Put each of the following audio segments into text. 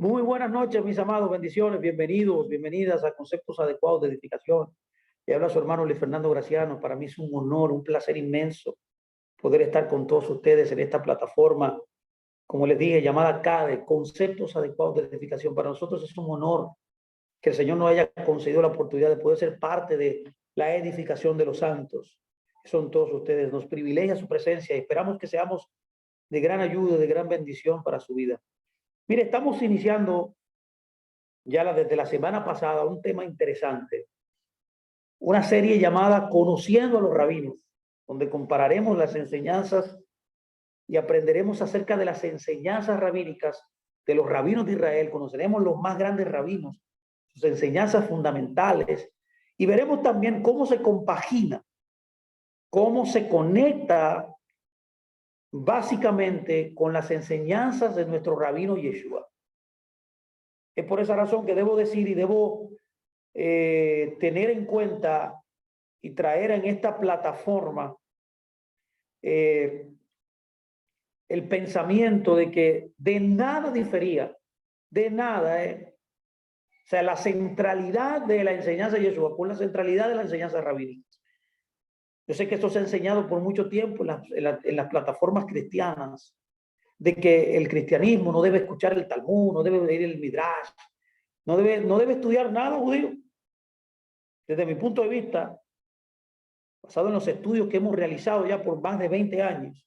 Muy buenas noches, mis amados, bendiciones, bienvenidos, bienvenidas a Conceptos Adecuados de Edificación. Le habla su hermano Luis Fernando Graciano. Para mí es un honor, un placer inmenso poder estar con todos ustedes en esta plataforma, como les dije, llamada CADE, Conceptos Adecuados de Edificación. Para nosotros es un honor que el Señor nos haya concedido la oportunidad de poder ser parte de la edificación de los santos. Son todos ustedes, nos privilegia su presencia y esperamos que seamos de gran ayuda, de gran bendición para su vida. Mire, estamos iniciando desde la semana pasada un tema interesante, una serie llamada Conociendo a los Rabinos, donde compararemos las enseñanzas y aprenderemos acerca de las enseñanzas rabínicas de los rabinos de Israel. Conoceremos los más grandes rabinos, sus enseñanzas fundamentales, y veremos también cómo se compagina, cómo se conecta básicamente con las enseñanzas de nuestro rabino Yeshua. Es por esa razón que debo decir y debo tener en cuenta y traer en esta plataforma el pensamiento de que de nada difería, de nada, o sea, la centralidad de la enseñanza de Yeshua con la centralidad de la enseñanza rabínica. Yo sé que esto se ha enseñado por mucho tiempo en las plataformas cristianas, de que el cristianismo no debe escuchar el Talmud, no debe leer el Midrash, no debe estudiar nada judío. Desde mi punto de vista, basado en los estudios que hemos realizado ya por más de 20 años,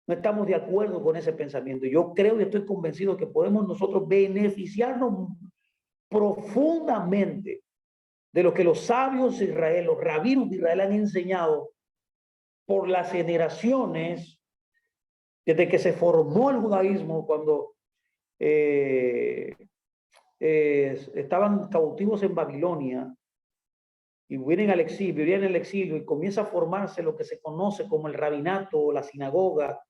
no estamos de acuerdo con ese pensamiento. Yo creo y estoy convencido que podemos nosotros beneficiarnos profundamente de lo que los sabios de Israel, los rabinos de Israel han enseñado por las generaciones desde que se formó el judaísmo, cuando estaban cautivos en Babilonia y vienen en el exilio y comienza a formarse lo que se conoce como el rabinato, la sinagoga,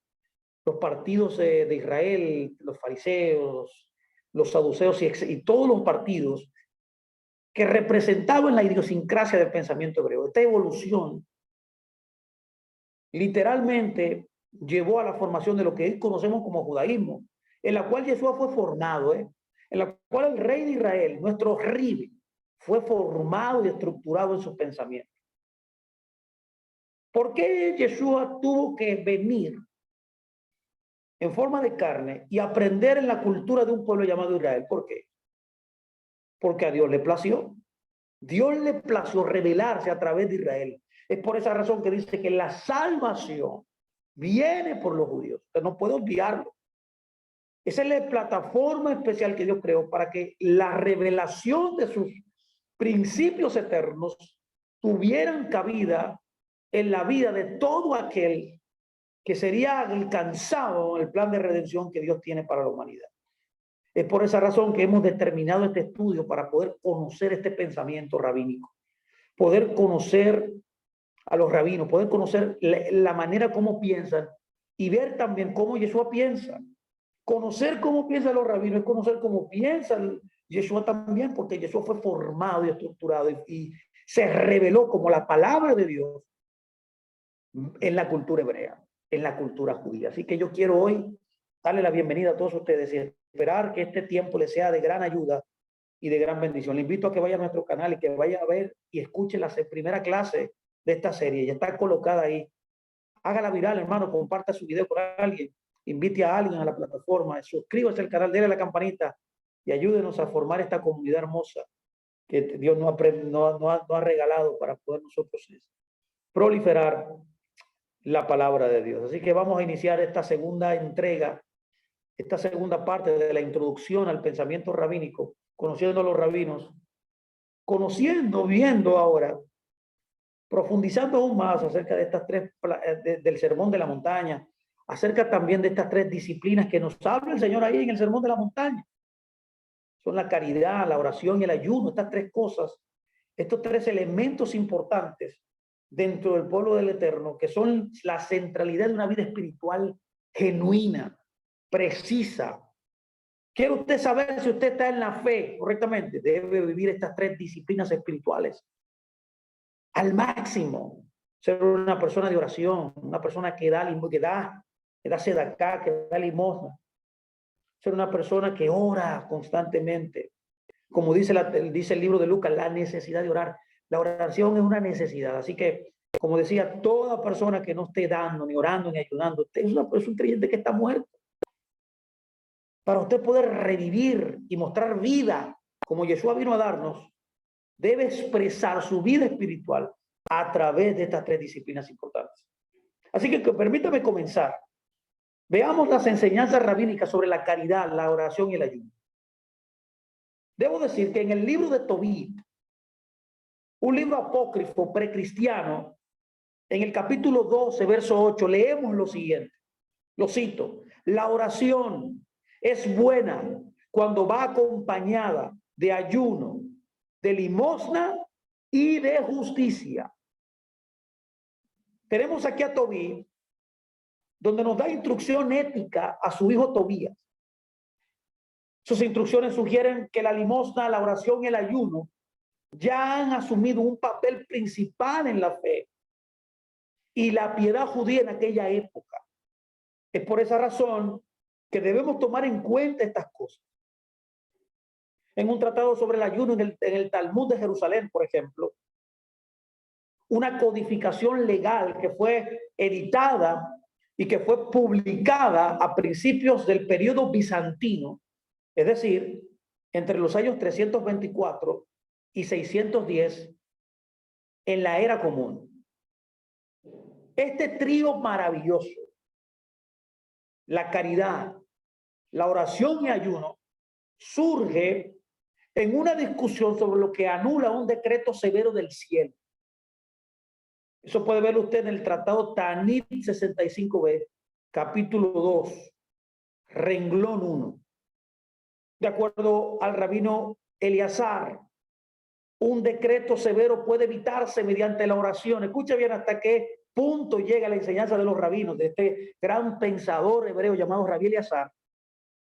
los partidos de Israel, los fariseos, los saduceos y todos los partidos que representaban la idiosincrasia del pensamiento hebreo. Esta evolución literalmente llevó a la formación de lo que hoy conocemos como judaísmo, en la cual Yeshua fue formado, en la cual el rey de Israel, nuestro Ribi, fue formado y estructurado en sus pensamientos. ¿Por qué Yeshua tuvo que venir en forma de carne y aprender en la cultura de un pueblo llamado Israel? ¿Por qué? Porque a Dios le plació. Dios le plació revelarse a través de Israel. Es por esa razón que dice que la salvación viene por los judíos. Usted no puede olvidarlo. Esa es la plataforma especial que Dios creó para que la revelación de sus principios eternos tuvieran cabida en la vida de todo aquel que sería alcanzado en el plan de redención que Dios tiene para la humanidad. Es por esa razón que hemos determinado este estudio para poder conocer este pensamiento rabínico, poder conocer a los rabinos, poder conocer la manera como piensan y ver también cómo Yeshua piensa. Conocer cómo piensan los rabinos es conocer cómo piensa Yeshua también, porque Yeshua fue formado y estructurado y se reveló como la palabra de Dios en la cultura hebrea, en la cultura judía. Así que yo quiero hoy darle la bienvenida a todos ustedes y esperar que este tiempo les sea de gran ayuda y de gran bendición. Le invito a que vaya a nuestro canal y que vaya a ver y escuche la primera clase de esta serie. Ya está colocada ahí. Hágala viral, hermano, comparta su video con alguien, invite a alguien a la plataforma, suscríbase al canal, déle a la campanita y ayúdenos a formar esta comunidad hermosa que Dios nos ha regalado para poder nosotros proliferar la palabra de Dios. Así que vamos a iniciar esta segunda entrega, esta segunda parte de la introducción al pensamiento rabínico, conociendo a los rabinos, viendo ahora, profundizando aún más acerca de estas tres, del sermón de la montaña, acerca también de estas tres disciplinas que nos habla el Señor ahí en el sermón de la montaña. Son la caridad, la oración y el ayuno, estas tres cosas, estos tres elementos importantes dentro del pueblo del Eterno, que son la centralidad de una vida espiritual genuina, precisa. ¿Quiere usted saber si usted está en la fe correctamente? Debe vivir estas tres disciplinas espirituales al máximo. Ser una persona de oración, una persona que da sedacá, que da limosna. ser una persona que ora constantemente. Como dice el libro de Lucas, la necesidad de orar. La oración es una necesidad. Así que, como decía, toda persona que no esté dando, ni orando, ni ayudando, es un creyente que está muerto. Para usted poder revivir y mostrar vida, como Yeshua vino a darnos, debe expresar su vida espiritual a través de estas tres disciplinas importantes. Así que permítame comenzar. Veamos las enseñanzas rabínicas sobre la caridad, la oración y el ayuno. Debo decir que en el libro de Tobit, un libro apócrifo precristiano, en el capítulo 12, verso 8, leemos lo siguiente. Lo cito: la oración es buena cuando va acompañada de ayuno, de limosna y de justicia. Tenemos aquí a Tobit, donde nos da instrucción ética a su hijo Tobías. Sus instrucciones sugieren que la limosna, la oración y el ayuno ya han asumido un papel principal en la fe y la piedad judía en aquella época. Es por esa razón que debemos tomar en cuenta estas cosas. En un tratado sobre el ayuno en el Talmud de Jerusalén, por ejemplo, una codificación legal que fue editada y que fue publicada a principios del periodo bizantino, es decir, entre los años 324 y 610 en la era común. Este trío maravilloso, la caridad, la oración y ayuno, surge en una discusión sobre lo que anula un decreto severo del cielo. Eso puede verlo usted en el tratado Tanit 65b, capítulo 2, renglón 1. De acuerdo al rabino Eleazar, un decreto severo puede evitarse mediante la oración. Escucha bien hasta qué punto llega la enseñanza de los rabinos, de este gran pensador hebreo llamado Rabí Eleazar,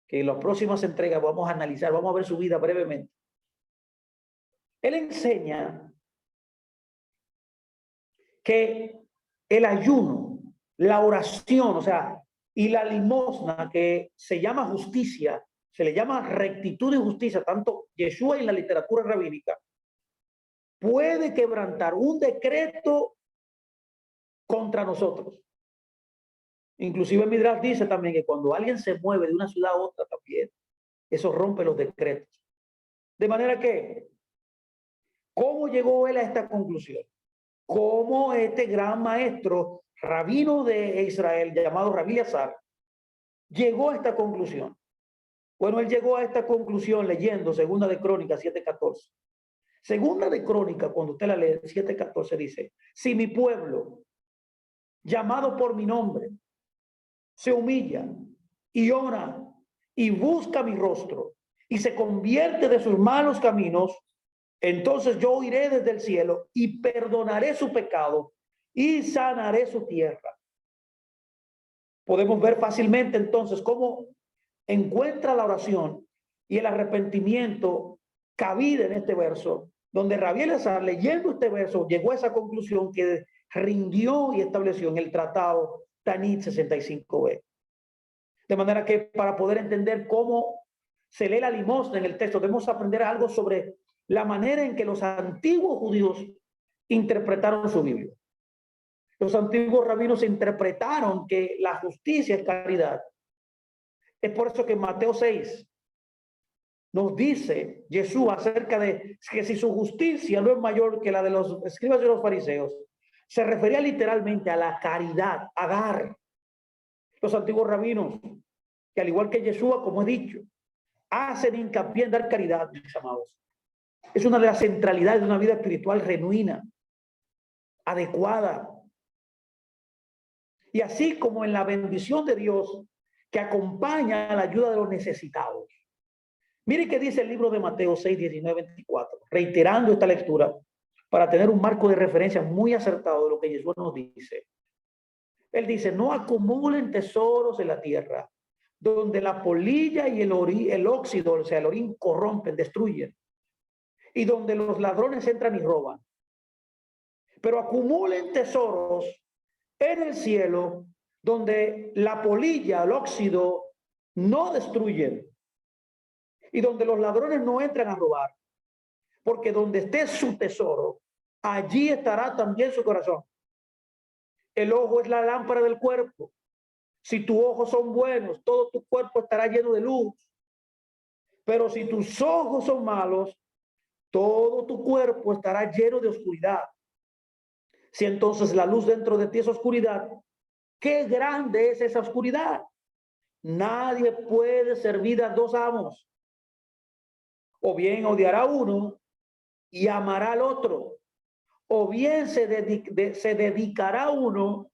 que en las próximas entregas vamos a analizar, vamos a ver su vida brevemente. Él enseña que el ayuno, la oración, o sea, y la limosna, que se llama justicia, se le llama rectitud y justicia, tanto Yeshua y la literatura rabínica, puede quebrantar un decreto contra nosotros. Inclusive Midrash dice también que cuando alguien se mueve de una ciudad a otra también, eso rompe los decretos. De manera que, ¿cómo llegó él a esta conclusión? ¿Cómo este gran maestro, rabino de Israel, llamado Rabí Eleazar, llegó a esta conclusión? Bueno, él llegó a esta conclusión leyendo Segunda de Crónicas 7:14. Segunda de Crónicas, cuando usted la lee, 7:14 dice: si mi pueblo, llamado por mi nombre, se humilla y ora y busca mi rostro y se convierte de sus malos caminos, entonces yo oiré desde el cielo y perdonaré su pecado y sanaré su tierra. Podemos ver fácilmente entonces cómo encuentra la oración y el arrepentimiento cabida en este verso, donde Rabí Eleazar, leyendo este verso, llegó a esa conclusión que rindió y estableció en el tratado Tanit 65b. De manera que para poder entender cómo se lee la limosna en el texto, debemos aprender algo sobre la manera en que los antiguos judíos interpretaron su Biblia. Los antiguos rabinos interpretaron que la justicia es caridad. Es por eso que en Mateo 6 nos dice Jesús acerca de que si su justicia no es mayor que la de los escribas y los fariseos, se refería literalmente a la caridad, a dar. Los antiguos rabinos, que al igual que Yeshua, como he dicho, hacen hincapié en dar caridad, mis amados. Es una de las centralidades de una vida espiritual genuina, adecuada. Y así como en la bendición de Dios que acompaña a la ayuda de los necesitados. Mire qué dice el libro de Mateo 6, 19, 24, reiterando esta lectura para tener un marco de referencia muy acertado de lo que Jesús nos dice. Él dice: no acumulen tesoros en la tierra, donde la polilla y el óxido, o sea, el orín, corrompen, destruyen, y donde los ladrones entran y roban. Pero acumulen tesoros en el cielo, donde la polilla, el óxido no destruyen y donde los ladrones no entran a robar, porque donde esté su tesoro, allí estará también su corazón. El ojo es la lámpara del cuerpo. Si tus ojos son buenos, todo tu cuerpo estará lleno de luz. Pero si tus ojos son malos, todo tu cuerpo estará lleno de oscuridad. Si entonces la luz dentro de ti es oscuridad, qué grande es esa oscuridad. Nadie puede servir a dos amos. O bien odiará a uno y amará al otro, o bien se dedicará a uno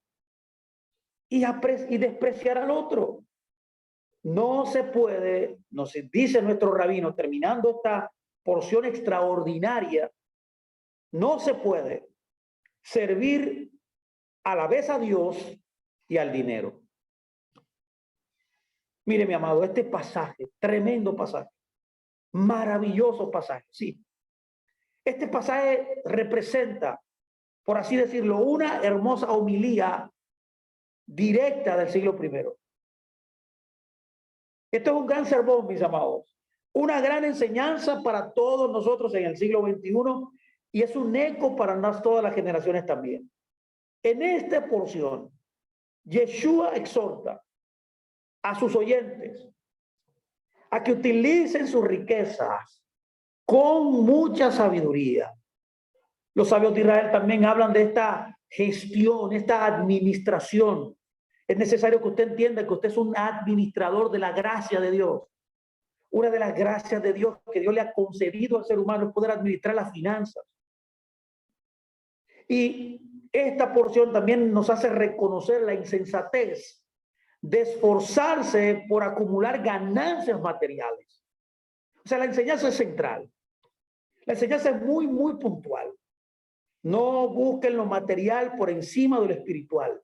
y despreciará al otro. No se puede, nos dice nuestro rabino, terminando esta porción extraordinaria, no se puede servir a la vez a Dios y al dinero. Mire, mi amado, este pasaje, tremendo pasaje, maravilloso pasaje, sí. Este pasaje representa, por así decirlo, una hermosa homilía directa del siglo I. Esto es un gran sermón, mis amados, una gran enseñanza para todos nosotros en el siglo XXI y es un eco para todas las generaciones también. En esta porción, Yeshua exhorta a sus oyentes a que utilicen sus riquezas con mucha sabiduría. Los sabios de Israel también hablan de esta gestión, esta administración. Es necesario que usted entienda que usted es un administrador de la gracia de Dios. Una de las gracias de Dios que Dios le ha concedido al ser humano es poder administrar las finanzas. Y esta porción también nos hace reconocer la insensatez de esforzarse por acumular ganancias materiales. O sea, la enseñanza es central. La enseñanza es muy, muy puntual. No busquen lo material por encima de lo espiritual.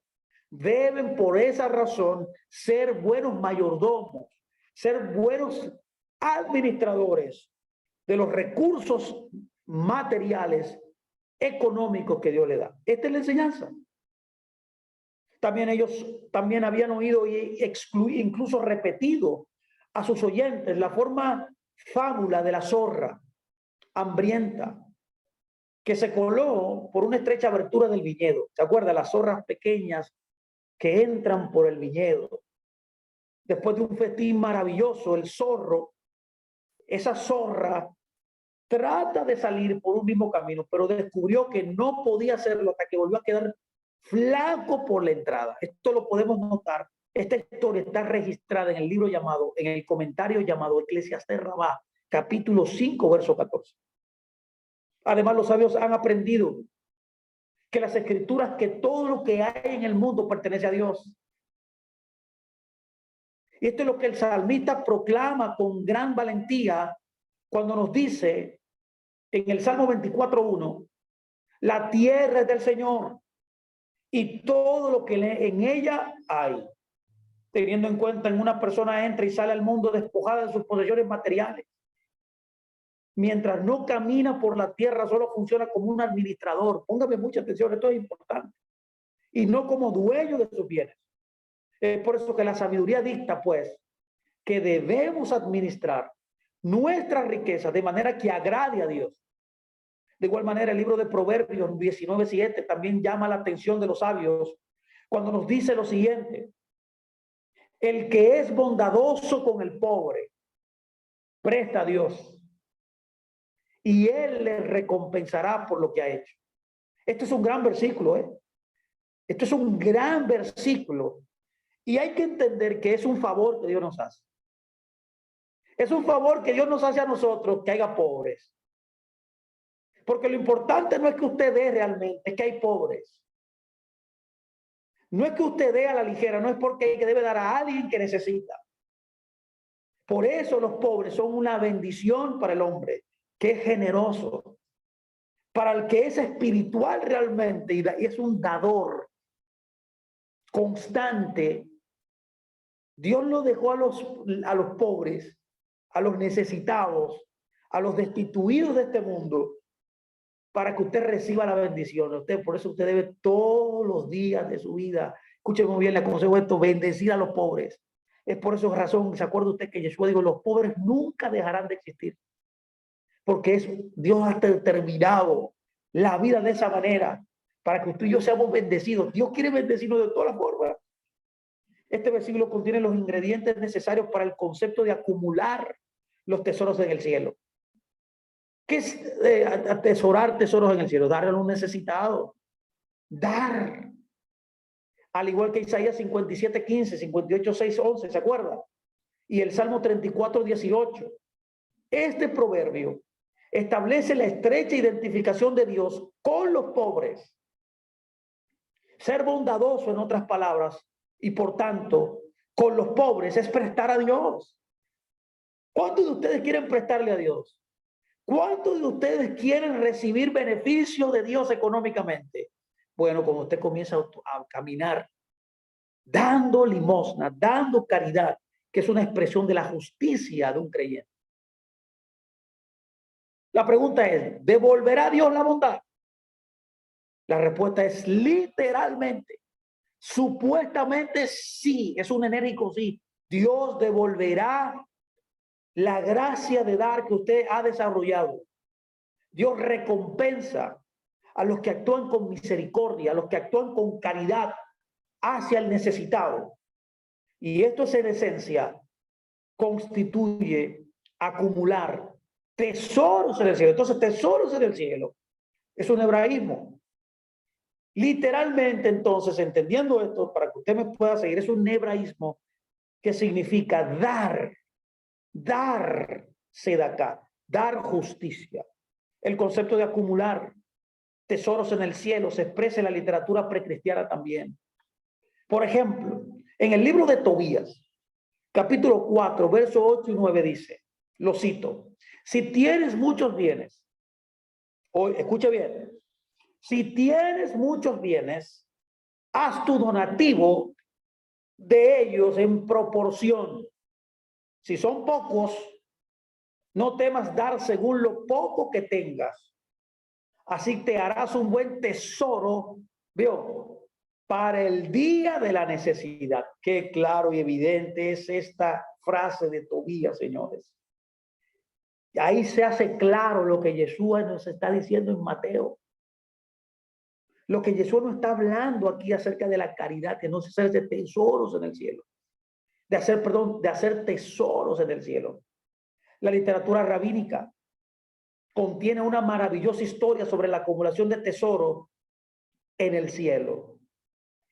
Deben por esa razón ser buenos mayordomos, ser buenos administradores de los recursos materiales, económicos que Dios le da. Esta es la enseñanza. También ellos también habían oído y incluso repetido a sus oyentes la forma fábula de la zorra hambrienta que se coló por una estrecha abertura del viñedo. ¿Se acuerda? Las zorras pequeñas que entran por el viñedo. Después de un festín maravilloso, el zorro, esa zorra, trata de salir por un mismo camino, pero descubrió que no podía hacerlo hasta que volvió a quedar flaco por la entrada. Esto lo podemos notar. Esta historia está registrada en el libro llamado, en el comentario llamado Eclesiastés Rabá, capítulo 5, verso 14. Además, los sabios han aprendido que las escrituras, que todo lo que hay en el mundo pertenece a Dios. Y esto es lo que el salmista proclama con gran valentía cuando nos dice en el Salmo 24:1, la tierra es del Señor y todo lo que en ella hay. Teniendo en cuenta en una persona entra y sale al mundo despojada de sus posesiones materiales. Mientras no camina por la tierra, solo funciona como un administrador. Póngame mucha atención, esto es importante. Y no como dueño de sus bienes. Es por eso que la sabiduría dicta, pues, que debemos administrar nuestra riqueza de manera que agrade a Dios. De igual manera, el libro de Proverbios 19:7 también llama la atención de los sabios cuando nos dice lo siguiente: el que es bondadoso con el pobre, presta a Dios y él le recompensará por lo que ha hecho. Este es un gran versículo, ¿eh? Esto es un gran versículo. Y hay que entender que es un favor que Dios nos hace. Es un favor que Dios nos hace a nosotros que haya pobres. Porque lo importante no es que usted dé realmente, es que hay pobres. No es que usted dé a la ligera, no es porque debe dar a alguien que necesita. Por eso los pobres son una bendición para el hombre, que es generoso. Para el que es espiritual realmente y es un dador constante, Dios lo dejó a los pobres, a los necesitados, a los destituidos de este mundo, para que usted reciba la bendición. Por eso usted debe todos los días de su vida, escúcheme muy bien, le aconsejo esto, bendecir a los pobres. Es por esa razón, ¿se acuerda usted que Yeshua dijo, los pobres nunca dejarán de existir? Porque Dios ha determinado la vida de esa manera para que usted y yo seamos bendecidos. Dios quiere bendecirnos de todas las formas. Este versículo contiene los ingredientes necesarios para el concepto de acumular los tesoros en el cielo. ¿Qué es atesorar tesoros en el cielo? Darle a los necesitados. Dar. Al igual que Isaías 57:15, 58:6-11, ¿se acuerda? Y el Salmo 34:18. Este proverbio establece la estrecha identificación de Dios con los pobres. Ser bondadoso, en otras palabras, y por tanto, con los pobres es prestar a Dios. ¿Cuántos de ustedes quieren prestarle a Dios? ¿Cuántos de ustedes quieren recibir beneficio de Dios económicamente? Bueno, como usted comienza a caminar dando limosna, dando caridad, que es una expresión de la justicia de un creyente. La pregunta es, ¿devolverá Dios la bondad? La respuesta es literalmente, supuestamente sí, es un enérgico sí. Dios devolverá la gracia de dar que usted ha desarrollado. Dios recompensa a los que actúan con misericordia, a los que actúan con caridad hacia el necesitado. Y esto es en esencia, constituye acumular tesoros en el cielo. Entonces, tesoros en el cielo es un hebraísmo. Literalmente, entonces, entendiendo esto, para que usted me pueda seguir, es un hebraísmo que significa dar sedacá, dar justicia. El concepto de acumular tesoros en el cielo se expresa en la literatura precristiana también. Por ejemplo, en el libro de Tobías, capítulo 4, versos 8 y 9 dice, lo cito, si tienes muchos bienes, escuche bien, si tienes muchos bienes, haz tu donativo de ellos en proporción. Si son pocos, no temas dar según lo poco que tengas. Así te harás un buen tesoro, ¿vio? Para el día de la necesidad. Qué claro y evidente es esta frase de Tobías, señores. Y ahí se hace claro lo que Yeshua nos está diciendo en Mateo. Lo que Yeshua nos está hablando aquí acerca de la caridad, que no se hace tesoros en el cielo. De hacer tesoros en el cielo. La literatura rabínica contiene una maravillosa historia sobre la acumulación de tesoros en el cielo.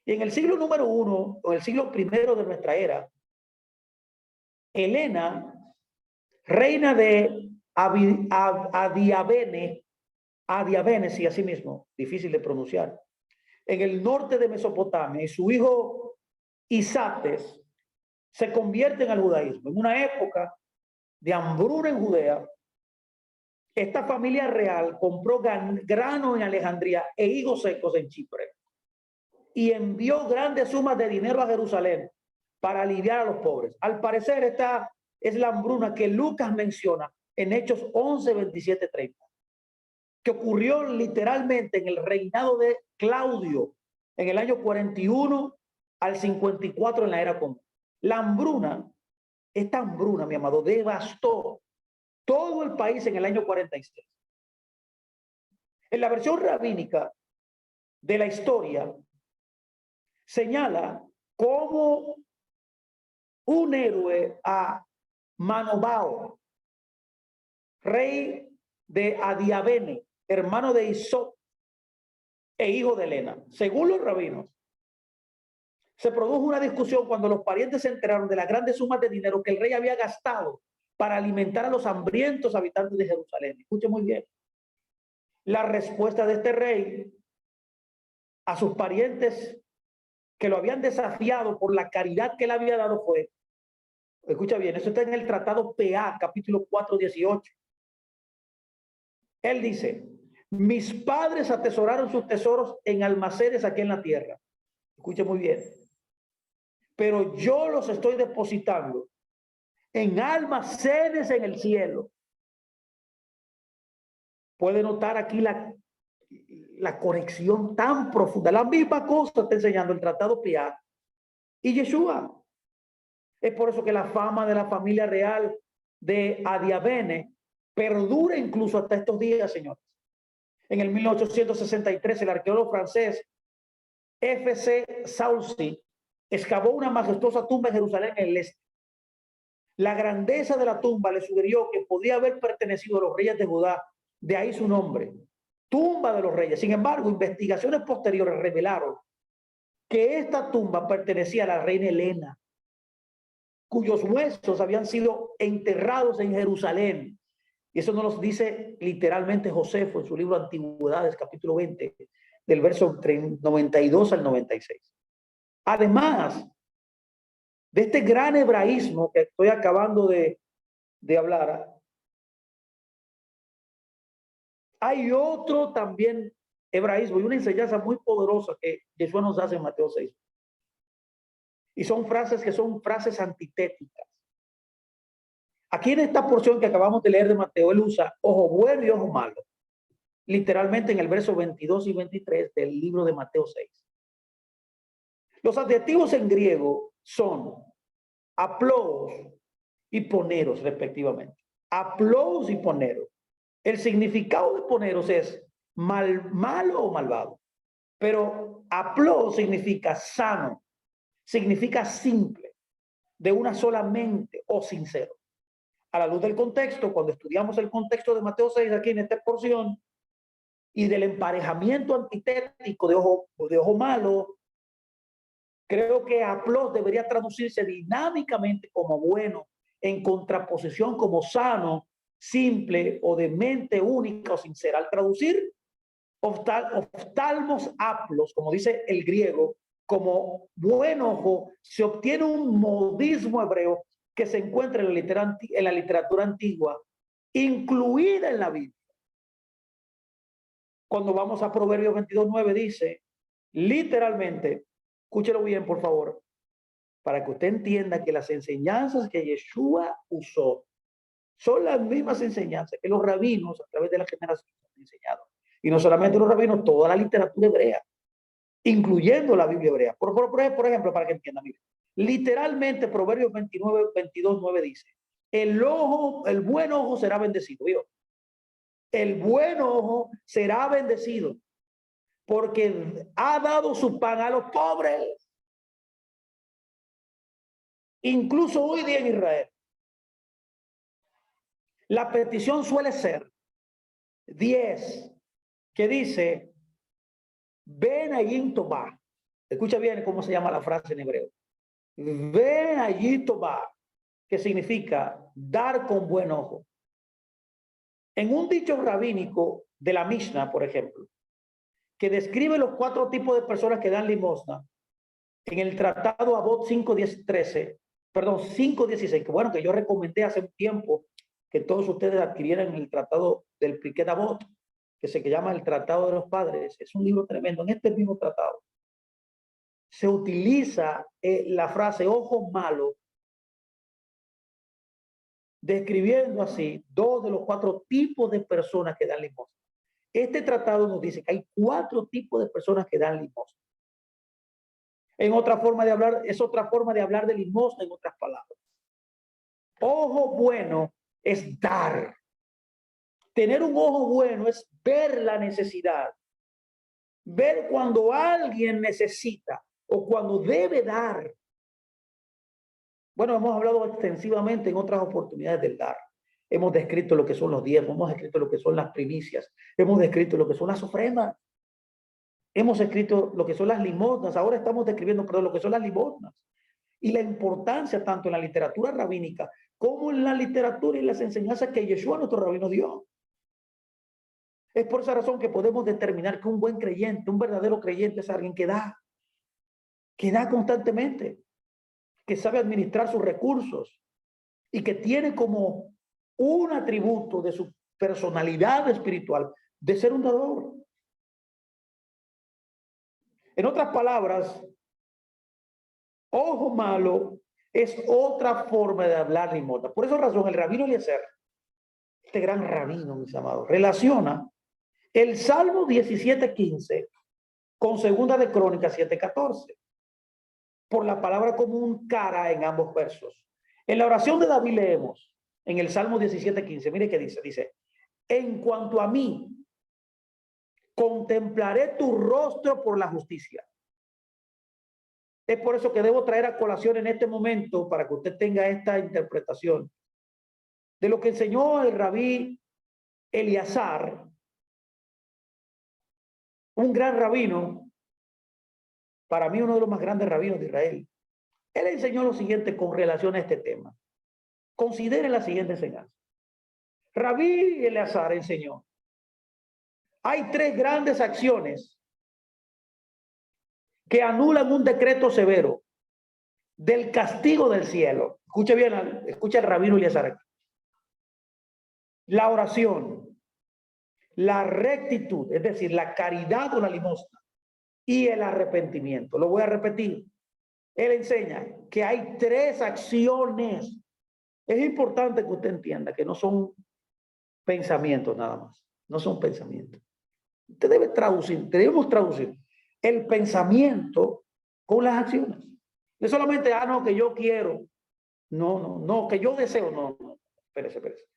Y en el siglo número 1, o el siglo primero de nuestra era, Helena, reina de Adiabene, sí, así mismo, difícil de pronunciar, en el norte de Mesopotamia, y su hijo Isates se convierten al judaísmo. En una época de hambruna en Judea, esta familia real compró grano en Alejandría e higos secos en Chipre y envió grandes sumas de dinero a Jerusalén para aliviar a los pobres. Al parecer, esta es la hambruna que Lucas menciona en Hechos 11, 27, 30, que ocurrió literalmente en el reinado de Claudio, en el año 41 al 54 en la era común. La hambruna, esta hambruna, mi amado, devastó todo el país en el año 46. En la versión rabínica de la historia, señala cómo un héroe a Manobao, rey de Adiabene, hermano de Isop e hijo de Helena. Según los rabinos, se produjo una discusión cuando los parientes se enteraron de las grandes sumas de dinero que el rey había gastado para alimentar a los hambrientos habitantes de Jerusalén. Escuche muy bien. La respuesta de este rey a sus parientes que lo habían desafiado por la caridad que él había dado fue, escucha bien, eso está en el Tratado PA, capítulo 4, 18. Él dice, mis padres atesoraron sus tesoros en almacenes aquí en la tierra. Escuche muy bien. Pero yo los estoy depositando en almacenes en el cielo. Puede notar aquí la conexión tan profunda. La misma cosa está enseñando el Tratado PA y Yeshua. Es por eso que la fama de la familia real de Adiabene perdura incluso hasta estos días, señores. En el 1863, el arqueólogo francés F.C. Saucy excavó una majestuosa tumba en Jerusalén en el este. La grandeza de la tumba le sugirió que podía haber pertenecido a los reyes de Judá, de ahí su nombre, tumba de los reyes. Sin embargo, investigaciones posteriores revelaron que esta tumba pertenecía a la reina Helena, cuyos huesos habían sido enterrados en Jerusalén. Y eso nos lo dice literalmente Josefo en su libro Antigüedades, capítulo 20, del verso 92 al 96. Además de este gran hebraísmo que estoy acabando de hablar, hay otro también hebraísmo y una enseñanza muy poderosa que Jesús nos hace en Mateo 6. Y son frases que son frases antitéticas. Aquí en esta porción que acabamos de leer de Mateo, él usa ojo bueno y ojo malo. Literalmente en el verso 22 y 23 del libro de Mateo 6. Los adjetivos en griego son aplos y poneros, respectivamente. Aplos y poneros. El significado de poneros es malo o malvado. Pero aplos significa sano, significa simple, de una sola mente o sincero. A la luz del contexto, cuando estudiamos el contexto de Mateo 6 aquí en esta porción, y del emparejamiento antitético de ojo malo, creo que aplos debería traducirse dinámicamente como bueno, en contraposición como sano, simple o de mente única o sincera. Al traducir oftalmos aplos, como dice el griego, como buen ojo, se obtiene un modismo hebreo que se encuentra en la literatura antigua, incluida en la Biblia. Cuando vamos a Proverbios 22:9 dice, literalmente, escúchelo bien por favor, para que usted entienda que las enseñanzas que Yeshua usó son las mismas enseñanzas que los rabinos a través de la generación han enseñado. Y no solamente los rabinos, toda la literatura hebrea, incluyendo la Biblia hebrea. Por ejemplo, para que entiendan, mire, literalmente Proverbios 22:9 dice, el buen ojo será bendecido. ¿Vio? El buen ojo será bendecido porque ha dado su pan a los pobres. Incluso hoy día en Israel, la petición suele ser 10, que dice, ven allí Tobá. Escucha bien cómo se llama la frase en hebreo. Ven allí Tobá, que significa dar con buen ojo. En un dicho rabínico de la Mishnah, por ejemplo, que describe los 4 tipos de personas que dan limosna, en el tratado Abot 5:16, que bueno, que yo recomendé hace un tiempo que todos ustedes adquirieran el tratado del Pirkei Avot, que se llama el Tratado de los Padres. Es un libro tremendo. En este mismo tratado se utiliza la frase ojo malo, describiendo así 2 de los 4 tipos de personas que dan limosna. Este tratado nos dice que hay 4 tipos de personas que dan limosna. En otra forma de hablar, es otra forma de hablar de limosna, en otras palabras. Ojo bueno es dar. Tener un ojo bueno es ver la necesidad. Ver cuando alguien necesita o cuando debe dar. Bueno, hemos hablado extensivamente en otras oportunidades del dar. Hemos descrito lo que son los diezmos, hemos descrito lo que son las primicias, hemos descrito lo que son las ofrendas, hemos escrito lo que son las limosnas, ahora estamos describiendo, perdón, lo que son las limosnas. Y la importancia tanto en la literatura rabínica como en la literatura y las enseñanzas que Yeshua, nuestro rabino, dio. Es por esa razón que podemos determinar que un buen creyente, un verdadero creyente, es alguien que da constantemente, que sabe administrar sus recursos y que tiene como un atributo de su personalidad espiritual de ser un dador. En otras palabras, ojo malo es otra forma de hablar limosna. Por esa razón, el rabino Eliezer, este gran rabino, mis amados, relaciona el Salmo 17:15 con Segunda de Crónicas 7:14. por la palabra común cara en ambos versos. En la oración de David leemos, en el Salmo 17:15, mire qué dice, dice, en cuanto a mí, contemplaré tu rostro por la justicia. Es por eso que debo traer a colación en este momento, para que usted tenga esta interpretación, de lo que enseñó el rabí Eleazar, un gran rabino, para mí uno de los más grandes rabinos de Israel. Él enseñó lo siguiente con relación a este tema. Considere la siguiente enseñanza. Rabí Eleazar enseñó, hay tres grandes acciones que anulan un decreto severo del castigo del cielo. Escuche bien, escucha el rabino Eleazar. La oración, la rectitud, es decir, la caridad o la limosna, y el arrepentimiento. Lo voy a repetir. Él enseña que hay tres acciones. Es importante que usted entienda que no son pensamientos nada más. No son pensamientos. Usted debe traducir, debemos traducir el pensamiento con las acciones. No solamente, no, que yo quiero. No, que yo deseo. No. Espérese.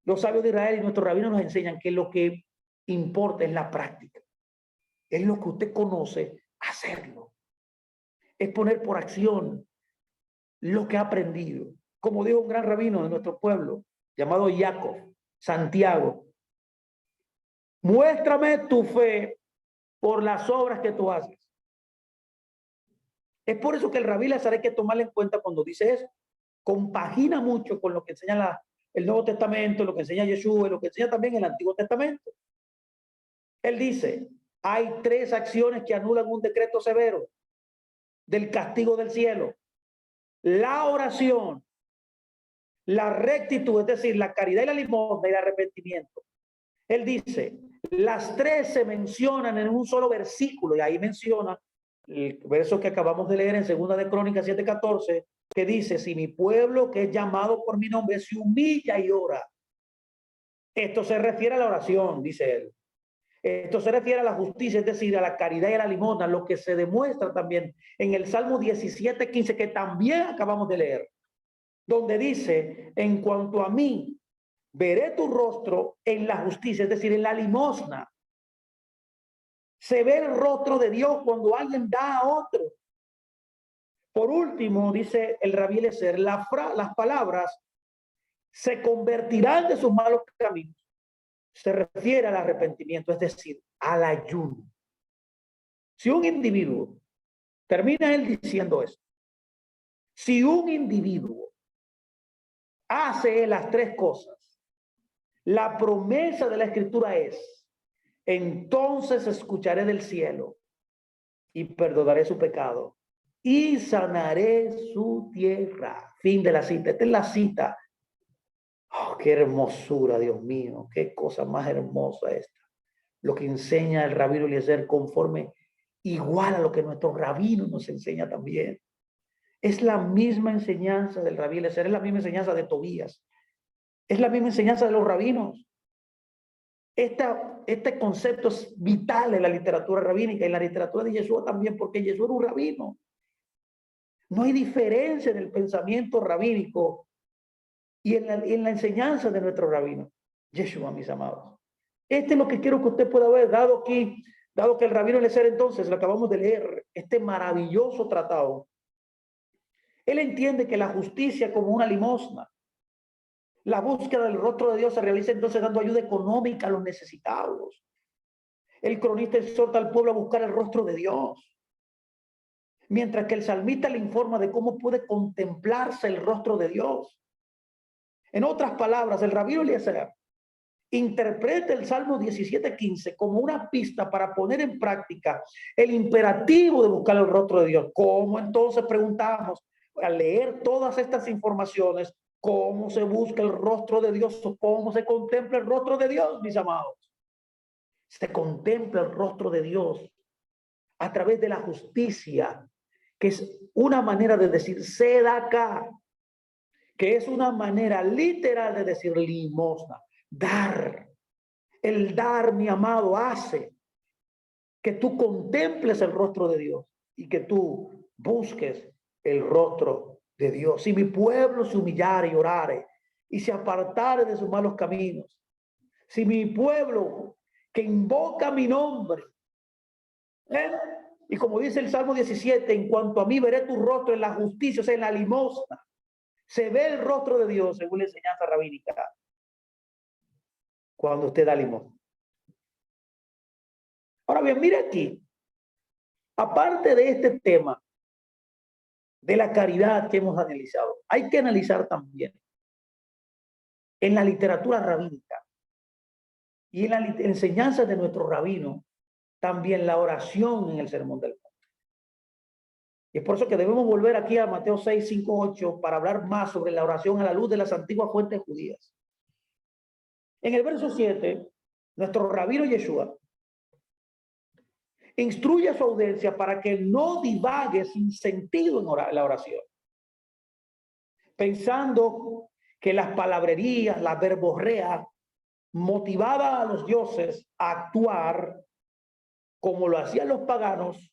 Los sabios de Israel y nuestros rabinos nos enseñan que lo que importa es la práctica. Es lo que usted conoce, hacerlo. Es poner por acción lo que ha aprendido. Como dijo un gran rabino de nuestro pueblo, llamado Jacob, Santiago, muéstrame tu fe por las obras que tú haces. Es por eso que el rabí Eleazar hay que tomarle en cuenta cuando dice eso. Compagina mucho con lo que enseña el Nuevo Testamento, lo que enseña Yeshua, lo que enseña también el Antiguo Testamento. Él dice, hay tres acciones que anulan un decreto severo del castigo del cielo. La oración, la rectitud, es decir, la caridad y la limosna y el arrepentimiento. Él dice, las tres se mencionan en un solo versículo, y ahí menciona el verso que acabamos de leer en 2 de Crónicas 7:14, que dice, si mi pueblo que es llamado por mi nombre se humilla y ora. Esto se refiere a la oración, dice él. Esto se refiere a la justicia, es decir, a la caridad y a la limosna, lo que se demuestra también en el Salmo 17:15, que también acabamos de leer, donde dice, en cuanto a mí, veré tu rostro en la justicia, es decir, en la limosna. Se ve el rostro de Dios cuando alguien da a otro. Por último, dice el rabí Eleazar, las palabras se convertirán de sus malos caminos. Se refiere al arrepentimiento, es decir, al ayuno. Si un individuo, termina él diciendo esto, si un individuo hace las tres cosas, la promesa de la Escritura es, entonces escucharé del cielo y perdonaré su pecado y sanaré su tierra. Fin de la cita. Esta es la cita. Oh, qué hermosura, Dios mío, qué cosa más hermosa esta. Lo que enseña el rabino Eleazar conforme igual a lo que nuestro rabino nos enseña también. Es la misma enseñanza del rabí Eleazar, es la misma enseñanza de Tobías, es la misma enseñanza de los rabinos. Este concepto es vital en la literatura rabínica y en la literatura de Yeshua también, porque Yeshua era un rabino. No hay diferencia en el pensamiento rabínico y en la enseñanza de nuestro rabino, Yeshua, mis amados. Este es lo que quiero que usted pueda ver, dado que el rabino Eleazar, entonces, lo acabamos de leer, este maravilloso tratado. Él entiende que la justicia como una limosna, la búsqueda del rostro de Dios se realiza entonces dando ayuda económica a los necesitados. El cronista exhorta al pueblo a buscar el rostro de Dios, mientras que el salmista le informa de cómo puede contemplarse el rostro de Dios. En otras palabras, el rabino Eleazar interpreta el Salmo 17:15 como una pista para poner en práctica el imperativo de buscar el rostro de Dios. ¿Cómo entonces, preguntamos, al leer todas estas informaciones, cómo se busca el rostro de Dios o cómo se contempla el rostro de Dios, mis amados? Se contempla el rostro de Dios a través de la justicia, que es una manera de decir tzedakah, que es una manera literal de decir limosna, dar. El dar, mi amado, hace que tú contemples el rostro de Dios y que tú busques el rostro de Dios. Si mi pueblo se humillare y orare y se apartare de sus malos caminos, si mi pueblo que invoca mi nombre, ¿eh? Y como dice el Salmo 17, en cuanto a mí veré tu rostro en la justicia, o sea, en la limosna, se ve el rostro de Dios según la enseñanza rabínica cuando usted da limosna. Ahora bien, mire aquí, aparte de este tema de la caridad que hemos analizado, hay que analizar también en la literatura rabínica y en la enseñanza de nuestro rabino también la oración en el Sermón del Monte. Y es por eso que debemos volver aquí a Mateo 6, 5, 8 para hablar más sobre la oración a la luz de las antiguas fuentes judías. En el verso 7, nuestro rabino Yeshua instruye a su audiencia para que no divague sin sentido en la oración, pensando que las palabrerías, la verborrea, motivaba a los dioses a actuar como lo hacían los paganos,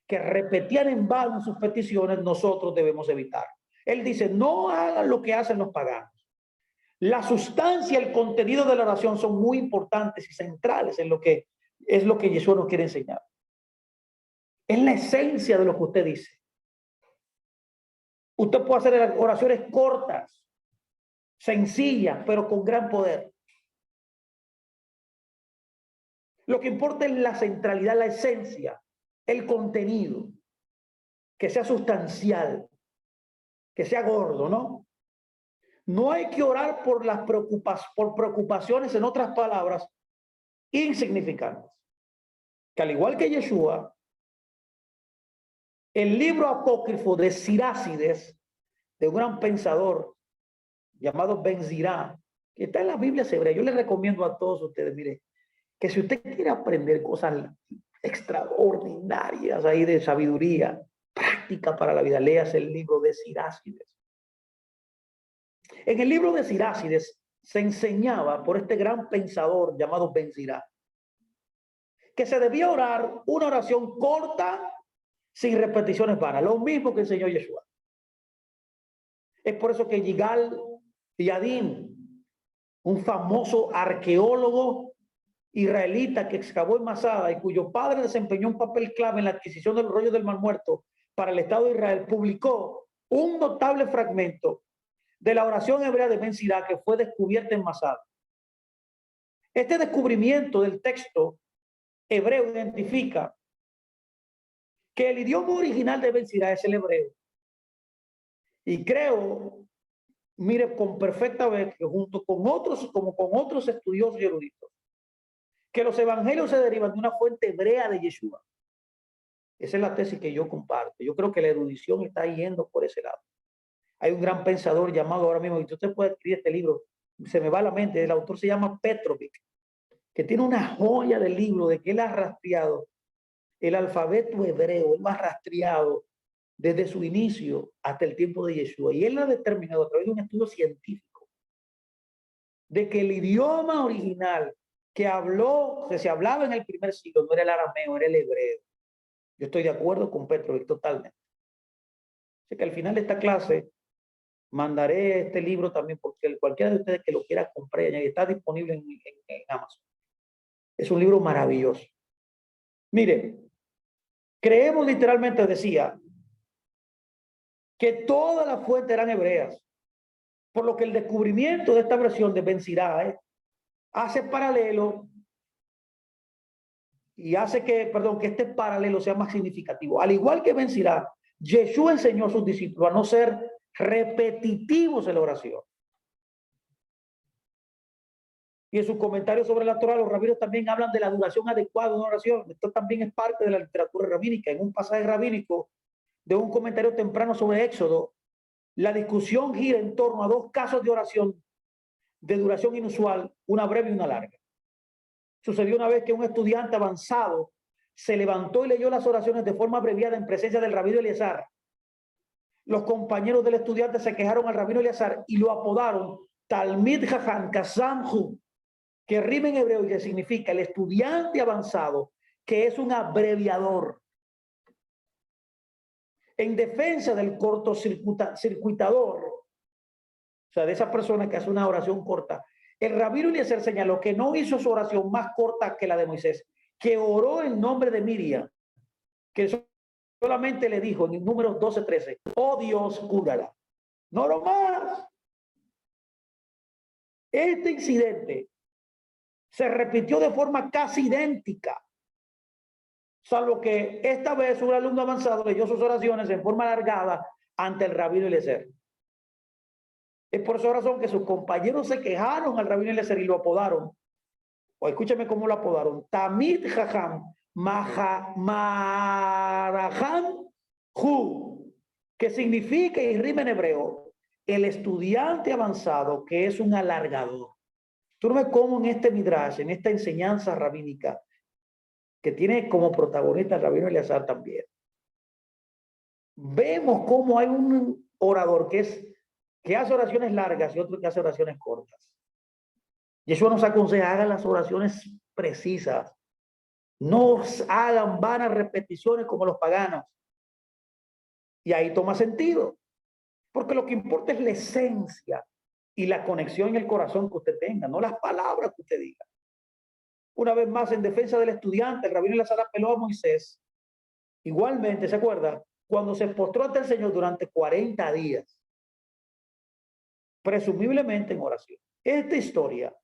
que repetían en vano sus peticiones. Nosotros debemos evitar. Él dice, no hagan lo que hacen los paganos. La sustancia, el contenido de la oración son muy importantes y centrales en lo que es lo que Jesús nos quiere enseñar. Es la esencia de lo que usted dice. Usted puede hacer oraciones cortas, sencillas, pero con gran poder. Lo que importa es la centralidad, la esencia, el contenido, que sea sustancial, que sea gordo, ¿no? No hay que orar por las preocupaciones, en otras palabras, insignificantes. Que al igual que Yeshua, el libro apócrifo de Sirácides, de un gran pensador llamado Ben Zirá, que está en las Biblias hebreas, yo les recomiendo a todos ustedes, mire, que si usted quiere aprender cosas extraordinarias ahí de sabiduría, práctica para la vida, léase el libro de Sirácides. En el libro de Sirácides se enseñaba por este gran pensador llamado Ben Zirá que se debía orar una oración corta sin repeticiones vanas, lo mismo que enseñó Yeshua. Es por eso que Yigal Yadin, un famoso arqueólogo israelita que excavó en Masada y cuyo padre desempeñó un papel clave en la adquisición del rollo del Mar Muerto para el Estado de Israel, publicó un notable fragmento de la oración hebrea de Ben Zirá que fue descubierta en Masada. Este descubrimiento del texto hebreo identifica que el idioma original de Ben Zirá es el hebreo. Y creo, mire, con perfecta vez que junto con otros, como con otros estudiosos y eruditos, que los evangelios se derivan de una fuente hebrea de Yeshua. Esa es la tesis que yo comparto. Yo creo que la erudición está yendo por ese lado. Hay un gran pensador llamado ahora mismo, y usted puede escribir este libro, se me va a la mente, el autor se llama Petrovic, que tiene una joya del libro de que él ha rastreado el alfabeto hebreo, él lo ha rastreado desde su inicio hasta el tiempo de Yeshua. Y él ha determinado a través de un estudio científico de que el idioma original que se hablaba en el primer siglo no era el arameo, era el hebreo. Yo estoy de acuerdo con Petrovic totalmente. Así que al final de esta clase mandaré este libro también porque cualquiera de ustedes que lo quiera comprar ya está disponible en Amazon. Es un libro maravilloso. Mire, creemos literalmente, decía, que todas las fuentes eran hebreas, por lo que el descubrimiento de esta versión de Ben Zirá hace paralelo y hace que este paralelo sea más significativo. Al igual que Ben Zirá, Yeshua enseñó a sus discípulos a no ser repetitivos en la oración. Y en sus comentarios sobre la Torah, los rabinos también hablan de la duración adecuada de una oración. Esto también es parte de la literatura rabínica. En un pasaje rabínico de un comentario temprano sobre Éxodo, la discusión gira en torno a dos casos de oración de duración inusual, una breve y una larga. Sucedió una vez que un estudiante avanzado se levantó y leyó las oraciones de forma abreviada en presencia del rabino Eleazar. Los compañeros del estudiante se quejaron al rabino Eleazar y lo apodaron Talmid Jajam Kazamhu, que rima en hebreo y que significa el estudiante avanzado, que es un abreviador. en defensa del cortocircuitador, o sea, de esa persona que hace una oración corta, el rabino Eliezer señaló que no hizo su oración más corta que la de Moisés, que oró en nombre de Miriam, que solamente le dijo en el número 12:13, oh Dios, cúrala. No lo más. Este incidente se repitió de forma casi idéntica, salvo que esta vez un alumno avanzado leyó sus oraciones en forma alargada ante el rabino Eliezer. Es por esa razón que sus compañeros se quejaron al rabino Eliezer y lo apodaron, o escúchame cómo lo apodaron, Tamid Jajam Maharajan Hu, que significa y rima en hebreo, el estudiante avanzado que es un alargador. Tú no ves cómo en este midrash, en esta enseñanza rabínica, que tiene como protagonista el rabino Eleazar también, vemos cómo hay un orador que hace oraciones largas y otro que hace oraciones cortas. Yeshua nos aconseja, hagan las oraciones precisas, no hagan vanas repeticiones como los paganos. Y ahí toma sentido, porque lo que importa es la esencia y la conexión en el corazón que usted tenga, no las palabras que usted diga. Una vez más, en defensa del estudiante, el rabino Eleazar apeló a Moisés. Igualmente, ¿se acuerda? Cuando se postró ante el Señor durante 40 días, presumiblemente en oración. Esta historia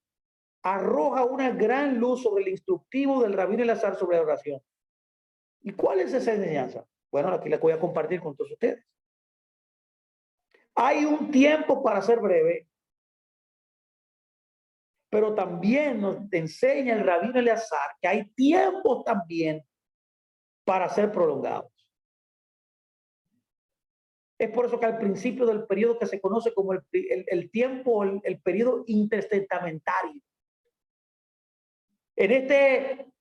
arroja una gran luz sobre el instructivo del rabino Eleazar sobre la oración. ¿Y cuál es esa enseñanza? Bueno, aquí la voy a compartir con todos ustedes. Hay un tiempo para ser breve, pero también nos enseña el rabino Eleazar que hay tiempos también para ser prolongados. Es por eso que al principio del periodo que se conoce como el tiempo, el periodo intertestamentario, en este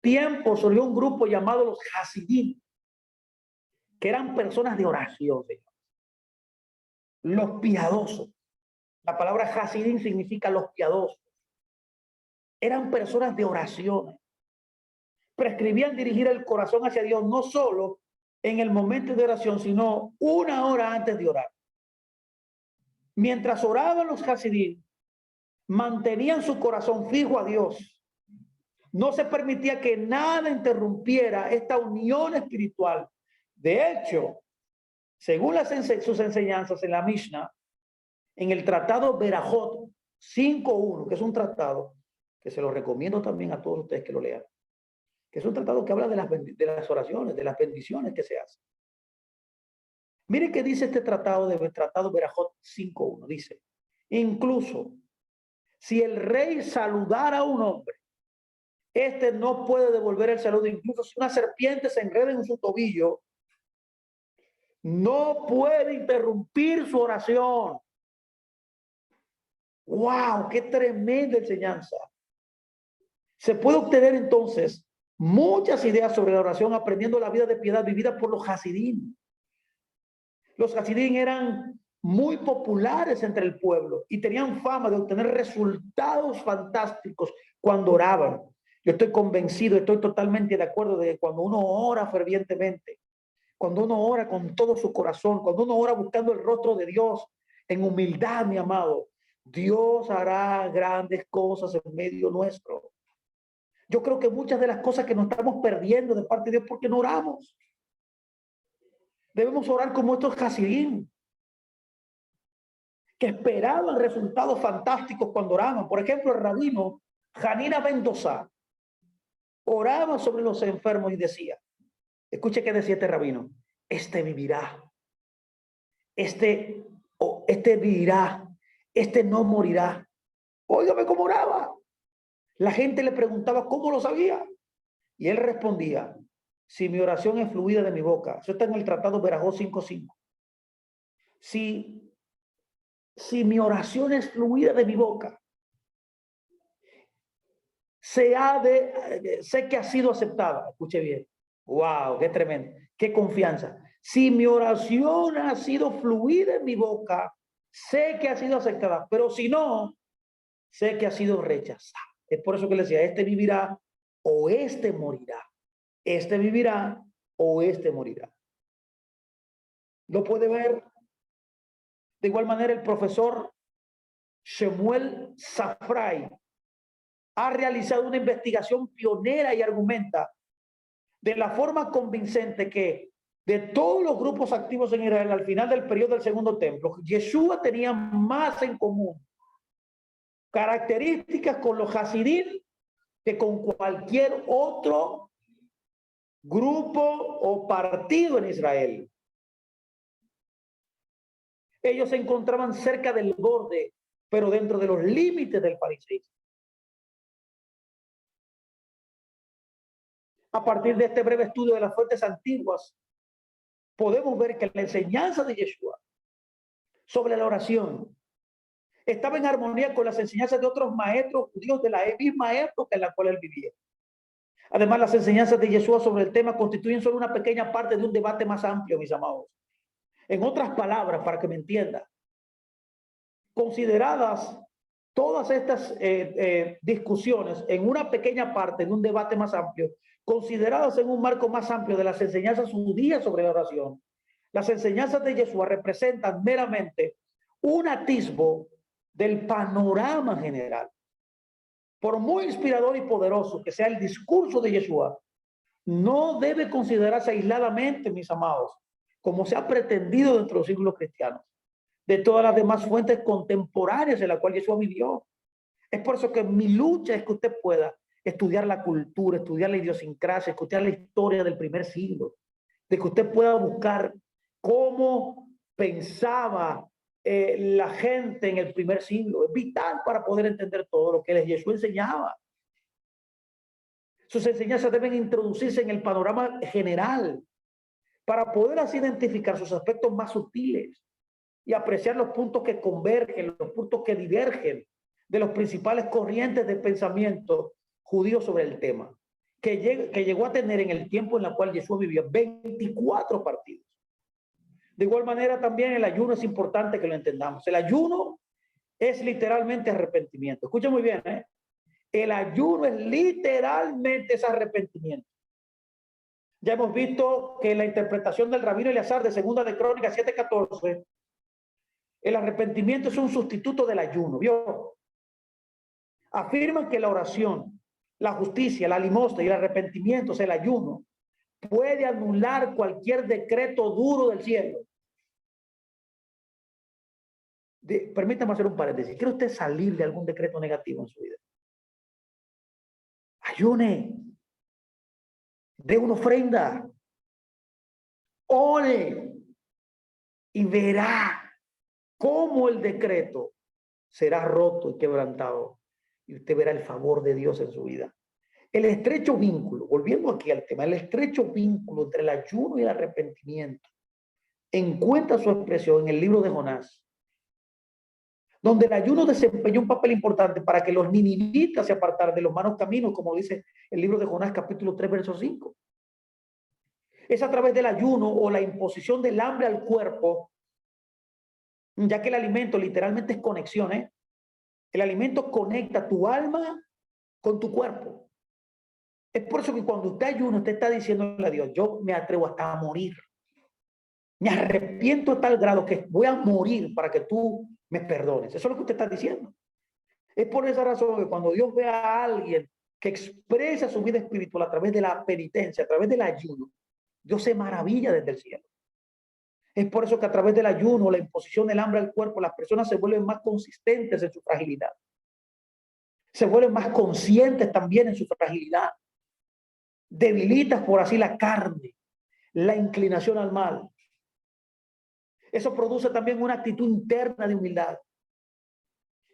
tiempo surgió un grupo llamado los Hasidim, que eran personas de oración, los piadosos. La palabra Hasidim significa los piadosos. Eran personas de oración. Prescribían dirigir el corazón hacia Dios no solo en el momento de oración, sino una hora antes de orar. Mientras oraban los Hasidim, mantenían su corazón fijo a Dios. No se permitía que nada interrumpiera esta unión espiritual. De hecho, según sus enseñanzas en la Mishnah, en el tratado Berajot 5.1, que es un tratado que se lo recomiendo también a todos ustedes que lo lean, que es un tratado que habla de las oraciones, de las bendiciones que se hacen. Miren qué dice este tratado Berajot 5.1. Dice, incluso si el rey saludara a un hombre, este no puede devolver el saludo. Incluso si una serpiente se enreda en su tobillo, no puede interrumpir su oración. ¡Wow! ¡Qué tremenda enseñanza! Se puede obtener entonces muchas ideas sobre la oración aprendiendo la vida de piedad vivida por los Hasidim. Los Hasidim eran muy populares entre el pueblo y tenían fama de obtener resultados fantásticos cuando oraban. Yo estoy convencido, estoy totalmente de acuerdo de que cuando uno ora fervientemente, cuando uno ora con todo su corazón, cuando uno ora buscando el rostro de Dios en humildad, mi amado, Dios hará grandes cosas en medio nuestro. Yo creo que muchas de las cosas que nos estamos perdiendo de parte de Dios porque no oramos. Debemos orar como estos Hasidim, que esperaban resultados fantásticos cuando oraban. Por ejemplo, el rabino Janina Mendoza oraba sobre los enfermos y decía, escuche qué decía este rabino, este vivirá, este vivirá, este no morirá. Óigame cómo oraba. La gente le preguntaba cómo lo sabía. Y él respondía, si mi oración es fluida de mi boca, eso está en el tratado Berajot 5.5. Si mi oración es fluida de mi boca, sé que ha sido aceptada. Escuche bien. Wow, qué tremendo. Qué confianza. Si mi oración ha sido fluida en mi boca, sé que ha sido aceptada. Pero si no, sé que ha sido rechazada. Es por eso que le decía, este vivirá o este morirá. Este vivirá o este morirá. Lo puede ver de igual manera el profesor Shemuel Safrai. Ha realizado una investigación pionera y argumenta de la forma convincente que de todos los grupos activos en Israel al final del periodo del segundo templo, Yeshua tenía más en común características con los Hasidim que con cualquier otro grupo o partido en Israel. Ellos se encontraban cerca del borde, pero dentro de los límites del fariseísmo. A partir de este breve estudio de las fuentes antiguas, podemos ver que la enseñanza de Yeshua sobre la oración estaba en armonía con las enseñanzas de otros maestros judíos de la misma época en la cual él vivía. Además, las enseñanzas de Yeshua sobre el tema constituyen solo una pequeña parte de un debate más amplio, mis amados. En otras palabras, para que me entienda, consideradas todas estas discusiones en una pequeña parte de un debate más amplio, consideradas en un marco más amplio de las enseñanzas judías sobre la oración, las enseñanzas de Yeshua representan meramente un atisbo del panorama general. Por muy inspirador y poderoso que sea el discurso de Yeshua, no debe considerarse aisladamente, mis amados, como se ha pretendido dentro de los siglos cristianos, de todas las demás fuentes contemporáneas en las cuales Yeshua vivió. Es por eso que mi lucha es que usted pueda estudiar la cultura, estudiar la idiosincrasia, estudiar la historia del primer siglo, de que usted pueda buscar cómo pensaba la gente en el primer siglo. Es vital para poder entender todo lo que Yeshua enseñaba. Sus enseñanzas deben introducirse en el panorama general para poder así identificar sus aspectos más sutiles y apreciar los puntos que convergen, los puntos que divergen de los principales corrientes de pensamiento judío sobre el tema, que llegó a tener en el tiempo en el cual Jesús vivía 24 partidos. De igual manera, también el ayuno es importante que lo entendamos. El ayuno es literalmente arrepentimiento. Escucha muy bien, ¿eh? El ayuno es literalmente ese arrepentimiento. Ya hemos visto que la interpretación del rabino Eleazar de Segunda de Crónicas 7:14, el arrepentimiento es un sustituto del ayuno. ¿Vio? Afirman que la oración, la justicia, la limosna y el arrepentimiento, o sea, el ayuno, puede anular cualquier decreto duro del cielo. Permítame hacer un paréntesis. ¿Quiere usted salir de algún decreto negativo en su vida? Ayune, dé una ofrenda, ore y verá cómo el decreto será roto y quebrantado y usted verá el favor de Dios en su vida. El estrecho vínculo, volviendo aquí al tema, el estrecho vínculo entre el ayuno y el arrepentimiento encuentra su expresión en el libro de Jonás, donde el ayuno desempeñó un papel importante para que los ninivitas se apartaran de los malos caminos, como dice el libro de Jonás capítulo 3, verso 5. Es a través del ayuno o la imposición del hambre al cuerpo, ya que el alimento literalmente es conexión, ¿eh? El alimento conecta tu alma con tu cuerpo. Es por eso que cuando usted ayuna, usted está diciéndole a Dios, yo me atrevo hasta a morir. Me arrepiento a tal grado que voy a morir para que tú me perdones. Eso es lo que usted está diciendo. Es por esa razón que cuando Dios ve a alguien que expresa su vida espiritual a través de la penitencia, a través del ayuno, Dios se maravilla desde el cielo. Es por eso que a través del ayuno, la imposición del hambre al cuerpo, las personas se vuelven más consistentes en su fragilidad. Se vuelven más conscientes también en su fragilidad. Debilitas por así la carne, la inclinación al mal. Eso produce también una actitud interna de humildad,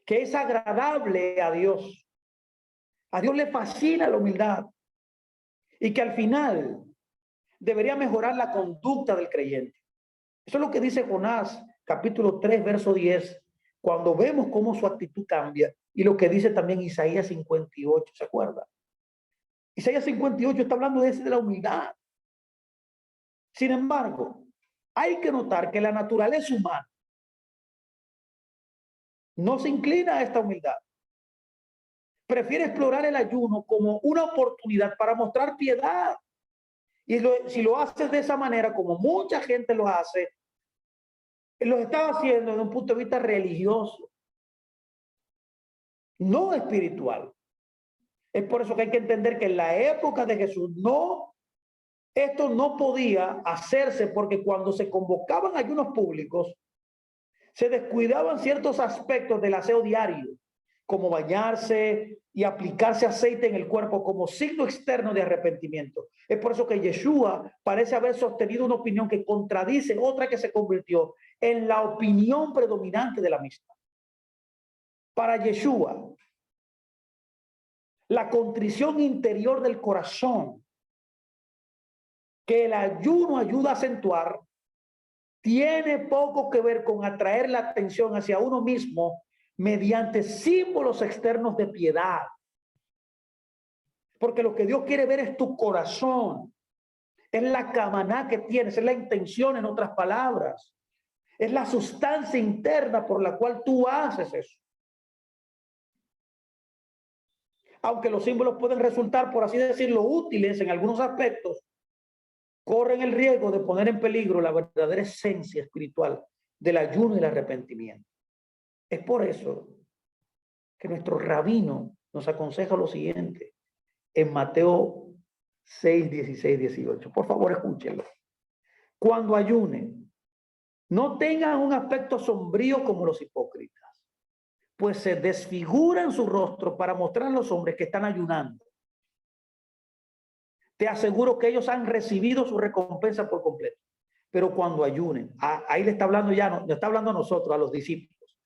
que es agradable a Dios. A Dios le fascina la humildad y que al final debería mejorar la conducta del creyente. Eso es lo que dice Jonás, capítulo 3, verso 10, cuando vemos cómo su actitud cambia, y lo que dice también Isaías 58, ¿se acuerda? Isaías 58 está hablando de la humildad. Sin embargo, hay que notar que la naturaleza humana no se inclina a esta humildad. Prefiere explorar el ayuno como una oportunidad para mostrar piedad. Y si lo haces de esa manera, como mucha gente lo hace, Lo estaba haciendo desde un punto de vista religioso, no espiritual. Es por eso que hay que entender que en la época de Jesús esto no podía hacerse, porque cuando se convocaban ayunos públicos, se descuidaban ciertos aspectos del aseo diario, como bañarse y aplicarse aceite en el cuerpo como signo externo de arrepentimiento. Es por eso que Yeshua parece haber sostenido una opinión que contradice otra que se convirtió en la opinión predominante de la misma. Para Yeshua, la contrición interior del corazón que el ayuno ayuda a acentuar tiene poco que ver con atraer la atención hacia uno mismo mediante símbolos externos de piedad. Porque lo que Dios quiere ver es tu corazón, es la camaná que tienes, es la intención, en otras palabras, es la sustancia interna por la cual tú haces eso. Aunque los símbolos pueden resultar, por así decirlo, útiles en algunos aspectos, corren el riesgo de poner en peligro la verdadera esencia espiritual del ayuno y el arrepentimiento. Es por eso que nuestro rabino nos aconseja lo siguiente en Mateo 6, 16, 18. Por favor, escúchenlo. Cuando ayunen, no tengan un aspecto sombrío como los hipócritas, pues se desfiguran su rostro para mostrar a los hombres que están ayunando. Te aseguro que ellos han recibido su recompensa por completo. Pero cuando ayunen, ahí le está hablando ya, no está hablando a nosotros, a los discípulos,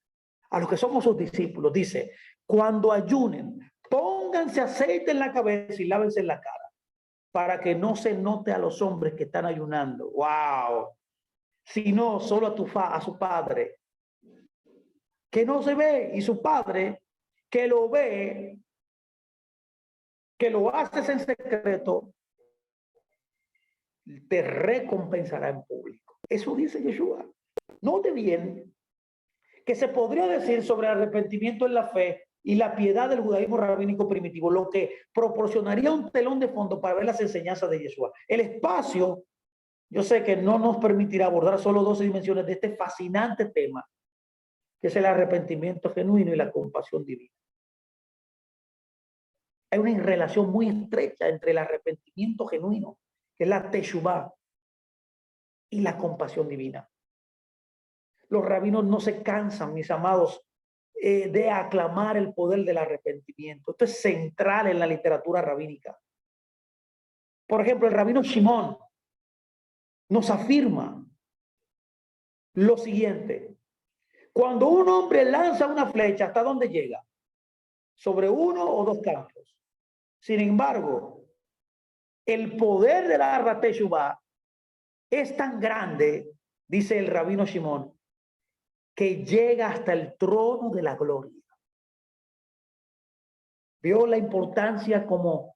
a los que somos sus discípulos, dice, cuando ayunen, pónganse aceite en la cabeza y lávense en la cara, para que no se note a los hombres que están ayunando. ¡Wow! Sino solo a su padre, que no se ve, y su padre, que lo ve, que lo haces en secreto, te recompensará en público. Eso dice Yeshua. Note bien que se podría decir sobre el arrepentimiento en la fe y la piedad del judaísmo rabínico primitivo, lo que proporcionaría un telón de fondo para ver las enseñanzas de Yeshua. El espacio, yo sé que no nos permitirá abordar solo 12 dimensiones de este fascinante tema, que es el arrepentimiento genuino y la compasión divina. Hay una relación muy estrecha entre el arrepentimiento genuino, que es la teshuvá, y la compasión divina. Los rabinos no se cansan, mis amados, de aclamar el poder del arrepentimiento. Esto es central en la literatura rabínica. Por ejemplo, el rabino Shimón nos afirma lo siguiente: cuando un hombre lanza una flecha, ¿hasta dónde llega? Sobre uno o dos campos. Sin embargo, el poder de la Arra Teshuvá es tan grande, dice el rabino Shimón, que llega hasta el trono de la gloria. Vio la importancia como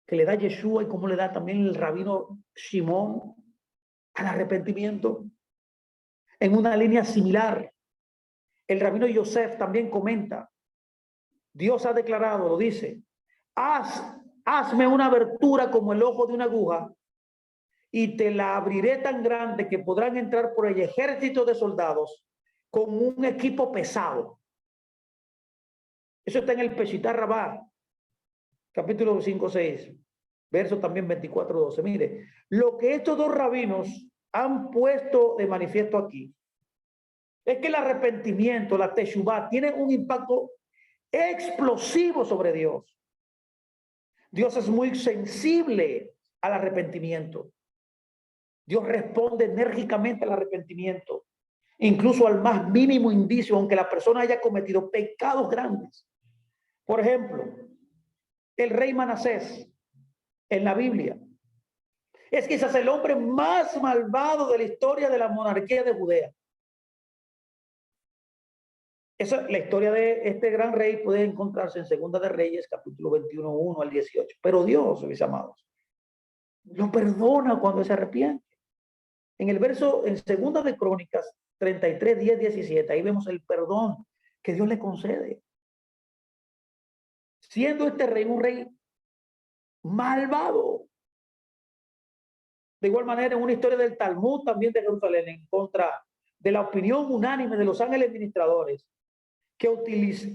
que le da Yeshua y como le da también el rabino Shimón al arrepentimiento. En una línea similar, el rabino Yosef también comenta, Dios ha declarado, lo dice, hazme una abertura como el ojo de una aguja y te la abriré tan grande que podrán entrar por el ejército de soldados con un equipo pesado. Eso está en el Peshitar Rabá, capítulo 5, 6, verso también 24, 12. Mire, lo que estos dos rabinos han puesto de manifiesto aquí es que el arrepentimiento, la teshuvá, tiene un impacto explosivo sobre Dios. Dios es muy sensible al arrepentimiento. Dios responde enérgicamente al arrepentimiento, incluso al más mínimo indicio, aunque la persona haya cometido pecados grandes. Por ejemplo, el rey Manasés en la Biblia es quizás el hombre más malvado de la historia de la monarquía de Judea. La historia de este gran rey puede encontrarse en Segunda de Reyes, capítulo 21, 1 al 18. Pero Dios, mis amados, lo perdona cuando se arrepiente. En el verso, en Segunda de Crónicas 33, 10, 17, ahí vemos el perdón que Dios le concede. Siendo este rey un rey malvado. De igual manera, en una historia del Talmud también de Jerusalén, en contra de la opinión unánime de los ángeles ministradores, que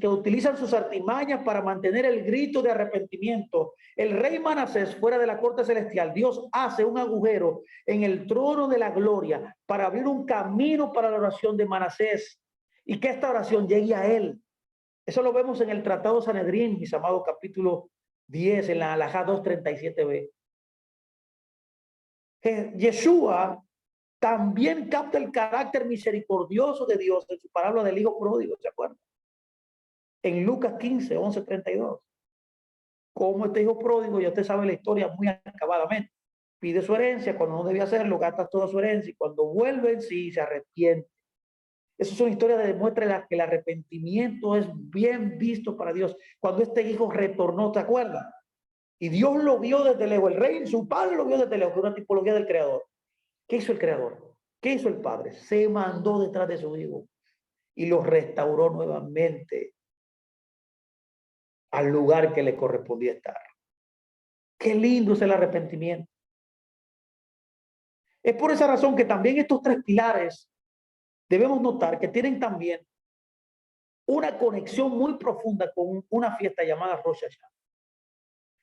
utilizan sus artimañas para mantener el grito de arrepentimiento, el rey Manasés fuera de la corte celestial, Dios hace un agujero en el trono de la gloria para abrir un camino para la oración de Manasés y que esta oración llegue a él. Eso lo vemos en el Tratado Sanedrín, mis amados, capítulo 10, en la Alajá 237b. Yeshua también capta el carácter misericordioso de Dios en su parábola del hijo pródigo, ¿se acuerdan? En Lucas 15, 11, 32. Como este hijo pródigo, ya usted sabe la historia muy acabadamente. Pide su herencia, cuando no debía hacerlo, gasta toda su herencia, y cuando vuelve en sí, se arrepiente. Eso es una historia que demuestra que el arrepentimiento es bien visto para Dios. Cuando este hijo retornó, ¿te acuerdas? Y Dios lo vio desde lejos, el rey, su padre lo vio desde lejos, que es una tipología del creador. ¿Qué hizo el creador? ¿Qué hizo el padre? Se mandó detrás de su hijo y lo restauró nuevamente al lugar que le correspondía estar. Qué lindo es el arrepentimiento. Es por esa razón que también estos tres pilares debemos notar que tienen también una conexión muy profunda con una fiesta llamada Rosh Hashanah.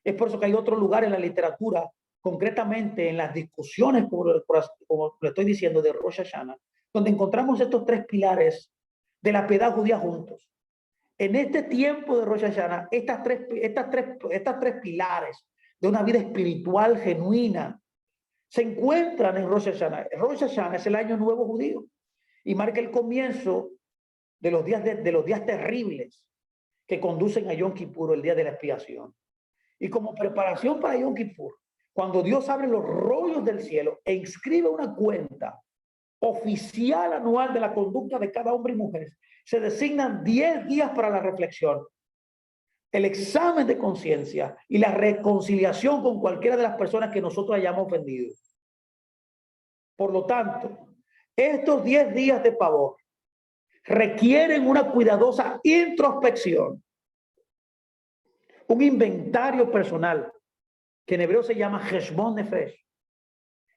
Es por eso que hay otro lugar en la literatura, concretamente en las discusiones, como le estoy diciendo, de Rosh Hashanah, donde encontramos estos tres pilares de la piedad judía juntos. En este tiempo de Rosh Hashanah, estas tres pilares de una vida espiritual genuina se encuentran en Rosh Hashanah. Rosh Hashanah es el año nuevo judío y marca el comienzo de los días terribles que conducen a Yom Kippur, el día de la expiación. Y como preparación para Yom Kippur, cuando Dios abre los rollos del cielo e inscribe una cuenta oficial anual de la conducta de cada hombre y mujer, se designan 10 días para la reflexión, el examen de conciencia y la reconciliación con cualquiera de las personas que nosotros hayamos ofendido. Por lo tanto, estos 10 días de pavor requieren una cuidadosa introspección, un inventario personal, que en hebreo se llama Heshbon Nefesh,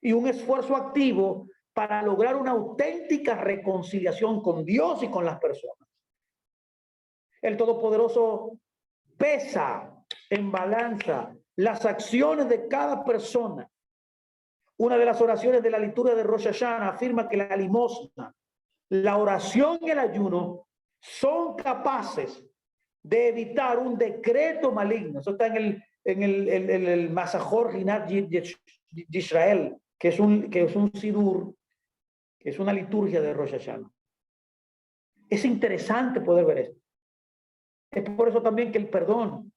y un esfuerzo activo para lograr una auténtica reconciliación con Dios y con las personas. El Todopoderoso pesa en balanza las acciones de cada persona. Una de las oraciones de la liturgia de Rosh Hashanah afirma que la limosna, la oración y el ayuno son capaces de evitar un decreto maligno. Eso está en el Masajor Rinat de Israel, que es un sidur, que es una liturgia de Rosh Hashanah. Es interesante poder ver esto. Es por eso también que el perdón,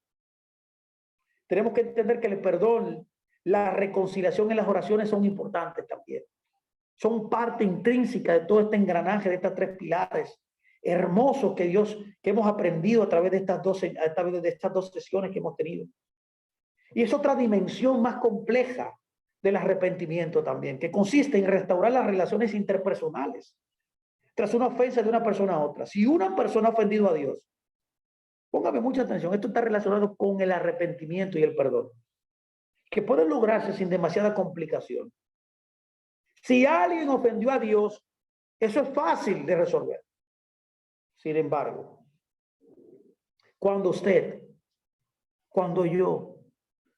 tenemos que entender que el perdón, la reconciliación y las oraciones son importantes también. Son parte intrínseca de todo este engranaje, de estos tres pilares hermosos que hemos aprendido a través de estas dos sesiones que hemos tenido. Y es otra dimensión más compleja del arrepentimiento también, que consiste en restaurar las relaciones interpersonales tras una ofensa de una persona a otra. Si una persona ha ofendido a Dios, póngame mucha atención, esto está relacionado con el arrepentimiento y el perdón, que puede lograrse sin demasiada complicación. Si alguien ofendió a Dios, eso es fácil de resolver. Sin embargo, cuando usted, cuando yo,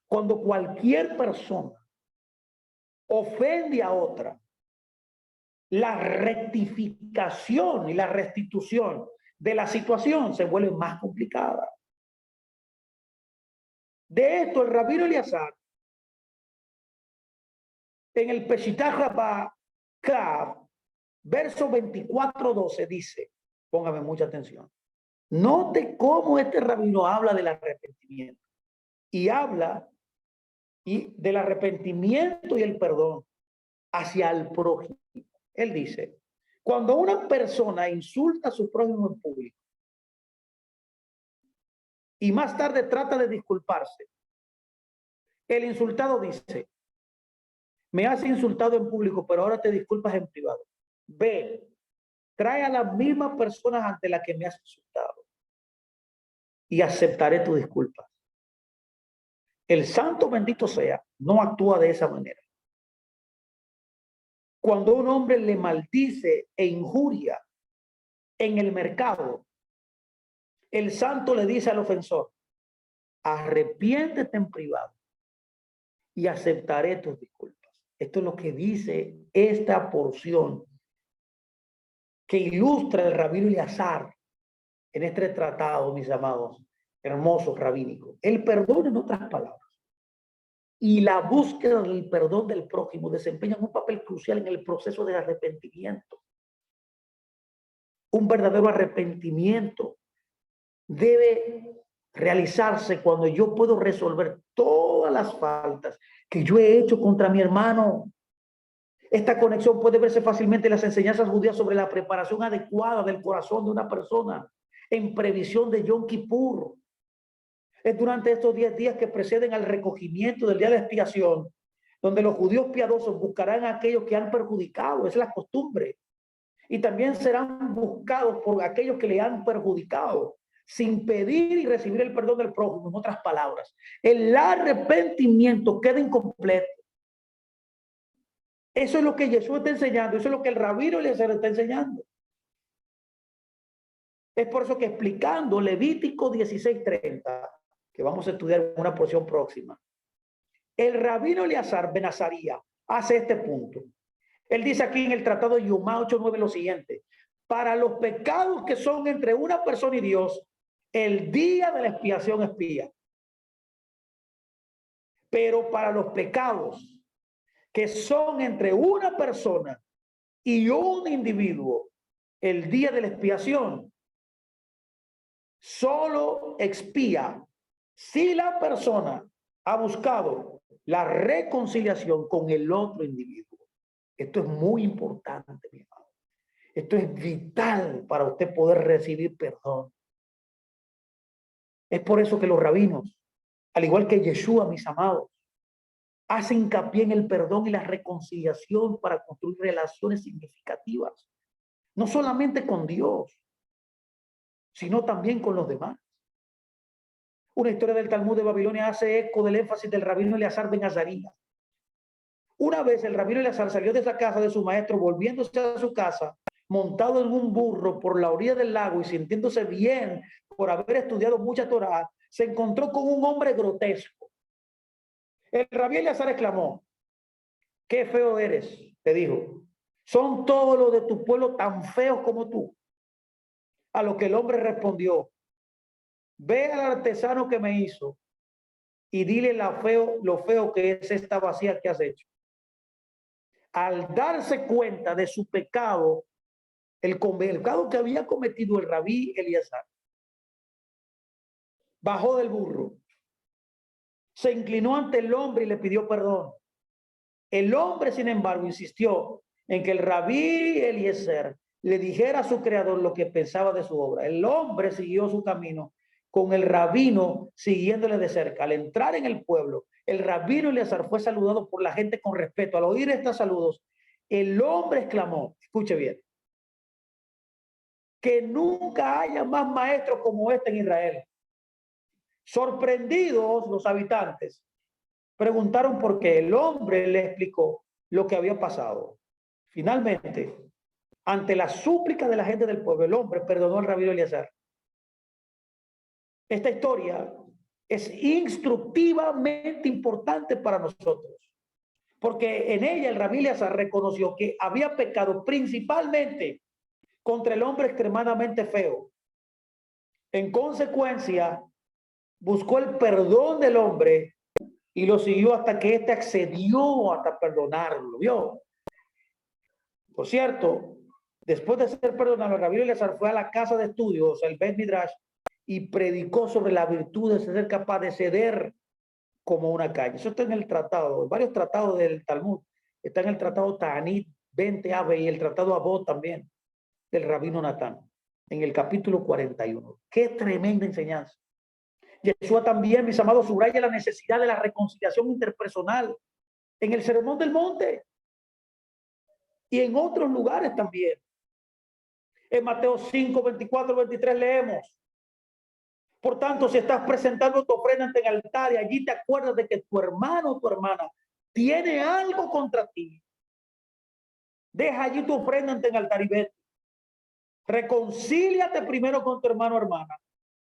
cuando cualquier persona ofende a otra, la rectificación y la restitución de la situación se vuelve más complicada. De esto, el rabino Eleazar, en el Peshitah Rabbah Kav, verso 24-12, dice, póngame mucha atención, note cómo este rabino habla del arrepentimiento y habla del arrepentimiento y el perdón hacia el prójimo. Él dice, cuando una persona insulta a su prójimo en público y más tarde trata de disculparse, el insultado dice, me has insultado en público, pero ahora te disculpas en privado. Ve, trae a las mismas personas ante las que me has insultado y aceptaré tu disculpa. El santo bendito sea, no actúa de esa manera. Cuando un hombre le maldice e injuria en el mercado, el santo le dice al ofensor, arrepiéntete en privado y aceptaré tus disculpas. Esto es lo que dice esta porción que ilustra el rabino Eleazar en este tratado, mis amados, hermosos rabínicos. El perdón, en otras palabras, y la búsqueda del perdón del prójimo desempeñan un papel crucial en el proceso de arrepentimiento. Un verdadero arrepentimiento debe realizarse cuando yo puedo resolver todas las faltas que yo he hecho contra mi hermano. Esta conexión puede verse fácilmente en las enseñanzas judías sobre la preparación adecuada del corazón de una persona en previsión de Yom Kippur. Es durante estos 10 días que preceden al recogimiento del día de expiación, donde los judíos piadosos buscarán a aquellos que han perjudicado, es la costumbre, y también serán buscados por aquellos que le han perjudicado, sin pedir y recibir el perdón del prójimo. En otras palabras, el arrepentimiento queda incompleto. Eso es lo que Jesús está enseñando, eso es lo que el rabino Eleazar está enseñando. Es por eso que explicando Levítico 16:30, que vamos a estudiar en una porción próxima, el rabino Eleazar ben Azaría hace este punto. Él dice aquí en el tratado de Yumá 8:9 lo siguiente: para los pecados que son entre una persona y Dios, el día de la expiación expía. Pero para los pecados que son entre una persona y un individuo, el día de la expiación solo expía si la persona ha buscado la reconciliación con el otro individuo. Esto es muy importante, mi hermano. Esto es vital para usted poder recibir perdón. Es por eso que los rabinos, al igual que Yeshua, mis amados, hace hincapié en el perdón y la reconciliación para construir relaciones significativas, no solamente con Dios, sino también con los demás. Una historia del Talmud de Babilonia hace eco del énfasis del rabino Eleazar ben Azaría. Una vez el rabino Eleazar salió de esa casa de su maestro, volviéndose a su casa, montado en un burro por la orilla del lago y sintiéndose bien por haber estudiado mucha Torá, se encontró con un hombre grotesco. El rabí Eleazar exclamó: qué feo eres, le dijo. ¿Son todos los de tu pueblo tan feos como tú? A lo que el hombre respondió: ve al artesano que me hizo y dile lo feo que es esta vacía que has hecho. Al darse cuenta de su pecado, el pecado que había cometido el rabí Eleazar, bajó del burro, se inclinó ante el hombre y le pidió perdón. El hombre, sin embargo, insistió en que el rabí Eliezer le dijera a su creador lo que pensaba de su obra. El hombre siguió su camino, con el rabino siguiéndole de cerca. Al entrar en el pueblo, el rabino Eleazar fue saludado por la gente con respeto. Al oír estos saludos, el hombre exclamó, escuche bien, que nunca haya más maestros como este en Israel. Sorprendidos los habitantes, preguntaron por qué. El hombre le explicó lo que había pasado. Finalmente, ante la súplica de la gente del pueblo, el hombre perdonó al rabino Eleazar. Esta historia es instructivamente importante para nosotros, porque en ella el rabí Eleazar reconoció que había pecado principalmente contra el hombre extremadamente feo. En consecuencia, buscó el perdón del hombre y lo siguió hasta que éste accedió hasta perdonarlo, ¿vio? Por cierto, después de ser perdonado, el rabí Eleazar fue a la casa de estudios, el Bet Midrash, y predicó sobre la virtud de ser capaz de ceder como una caña. Eso está en el tratado, en varios tratados del Talmud. Está en el tratado Ta'anit 20a y el tratado Abot también, del rabino Natán, en el capítulo 41. ¡Qué tremenda enseñanza! Yeshua también, mis amados, subraya la necesidad de la reconciliación interpersonal en el Sermón del Monte y en otros lugares también. En Mateo 5, 24, 23 leemos: por tanto, si estás presentando tu ofrenda ante el altar y allí te acuerdas de que tu hermano o tu hermana tiene algo contra ti, Deja allí tu ofrenda ante el altar y vete. Reconcíliate primero con tu hermano o hermana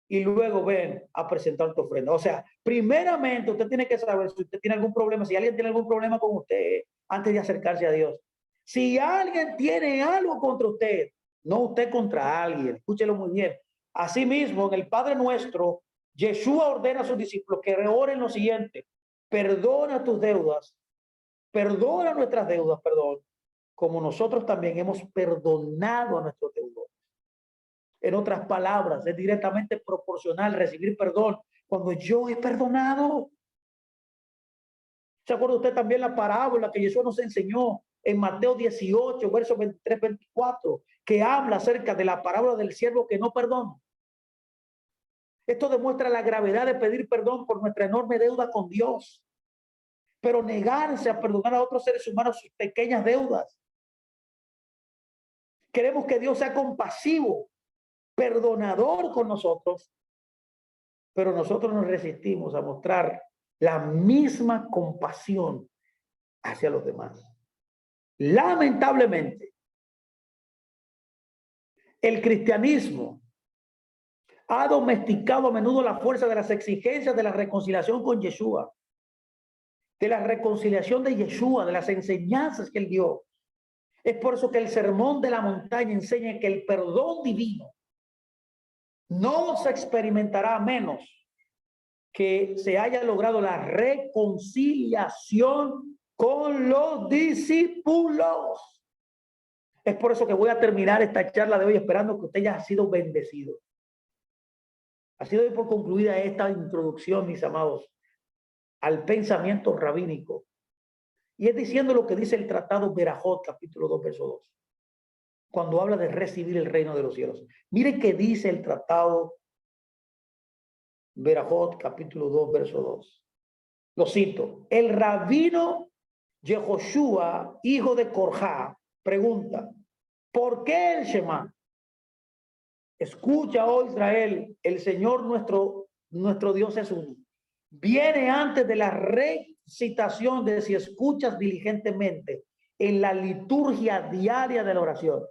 y luego ven a presentar tu ofrenda. O sea, primeramente usted tiene que saber si usted tiene algún problema, si alguien tiene algún problema con usted antes de acercarse a Dios. Si alguien tiene algo contra usted, no usted contra alguien, escúchelo muy bien. Asimismo, en el Padre Nuestro, Yeshua ordena a sus discípulos que oren lo siguiente: perdona tus deudas, perdona nuestras deudas, perdón, como nosotros también hemos perdonado a nuestros deudores. En otras palabras, es directamente proporcional recibir perdón cuando yo he perdonado. ¿Se acuerda usted también la parábola que Jesús nos enseñó en Mateo 18, versos 23, 24, que habla acerca de la parábola del siervo que no perdona? Esto demuestra la gravedad de pedir perdón por nuestra enorme deuda con Dios, pero negarse a perdonar a otros seres humanos sus pequeñas deudas. Queremos que Dios sea compasivo, perdonador con nosotros, pero nosotros nos resistimos a mostrar la misma compasión hacia los demás. Lamentablemente, el cristianismo ha domesticado a menudo la fuerza de las exigencias de la reconciliación con Yeshua, de la reconciliación de Yeshua, de las enseñanzas que él dio. Es por eso que el sermón de la montaña enseña que el perdón divino no se experimentará a menos que se haya logrado la reconciliación con los discípulos. Es por eso que voy a terminar esta charla de hoy esperando que usted ya ha sido bendecido. Ha sido por concluida esta introducción, mis amados, al pensamiento rabínico. Y es diciendo lo que dice el tratado Berajot, capítulo 2, verso 2, cuando habla de recibir el reino de los cielos. Mire qué dice el tratado Berajot, capítulo 2, verso 2. Lo cito: el rabino Yehoshua, hijo de Corjá, pregunta: ¿por qué el Shema? Escucha, oh Israel, el Señor nuestro Dios es uno. Viene antes de la recitación de si escuchas diligentemente en la liturgia diaria de la oración.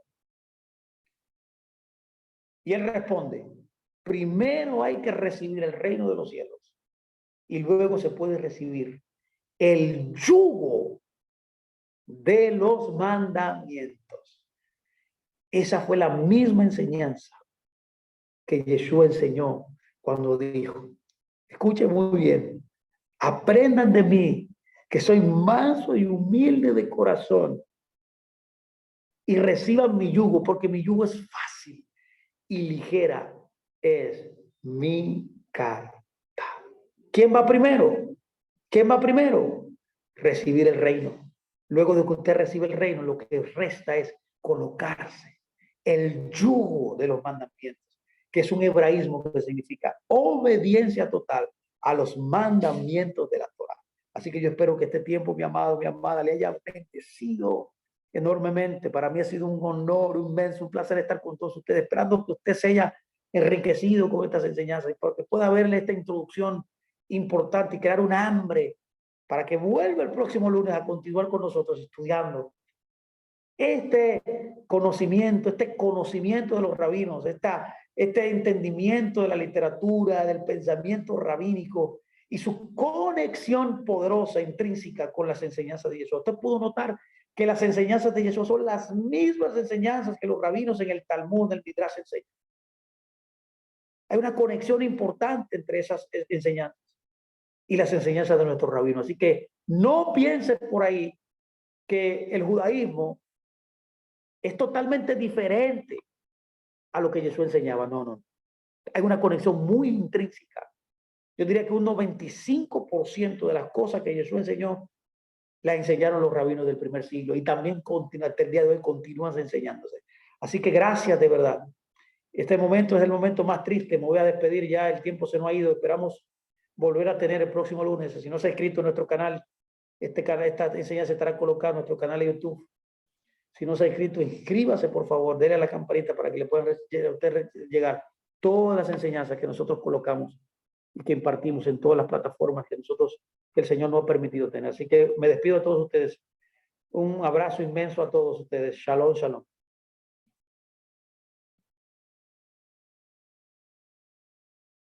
Y él responde: primero hay que recibir el reino de los cielos y luego se puede recibir el yugo de los mandamientos. Esa fue la misma enseñanza que Yeshua enseñó cuando dijo, escuchen muy bien, aprendan de mí, que soy manso y humilde de corazón, y reciban mi yugo, porque mi yugo es fácil y ligera es mi carga. ¿Quién va primero? ¿Quién va primero? Recibir el reino. Luego de que usted recibe el reino, lo que resta es colocarse el yugo de los mandamientos, que es un hebraísmo que significa obediencia total a los mandamientos de la Torá. Así que yo espero que este tiempo, mi amado, mi amada, le haya bendecido enormemente. Para mí ha sido un honor inmenso, un placer estar con todos ustedes, esperando que usted se haya enriquecido con estas enseñanzas y porque pueda verle esta introducción importante y crear un hambre para que vuelva el próximo lunes a continuar con nosotros estudiando este conocimiento de los rabinos, este entendimiento de la literatura, del pensamiento rabínico y su conexión poderosa, intrínseca con las enseñanzas de Yeshua. Usted pudo notar que las enseñanzas de Yeshua son las mismas enseñanzas que los rabinos en el Talmud, en el Midrash enseñan. Hay una conexión importante entre esas enseñanzas y las enseñanzas de nuestros rabinos. Así que no piense por ahí que el judaísmo es totalmente diferente a lo que Jesús enseñaba. No, no. Hay una conexión muy intrínseca. Yo diría que un 95% de las cosas que Jesús enseñó las enseñaron los rabinos del primer siglo y también hasta el día de hoy continúan enseñándose. Así que gracias de verdad. Este momento es el momento más triste. Me voy a despedir ya. El tiempo se nos ha ido. Esperamos volver a tener el próximo lunes. Si no se ha inscrito en nuestro canal, esta enseñanza estará colocada en nuestro canal de YouTube. Si no se ha inscrito, inscríbase por favor, denle a la campanita para que le puedan a usted llegar todas las enseñanzas que nosotros colocamos y que impartimos en todas las plataformas que el Señor nos ha permitido tener. Así que me despido de todos ustedes Un abrazo inmenso a todos ustedes. Shalom, shalom.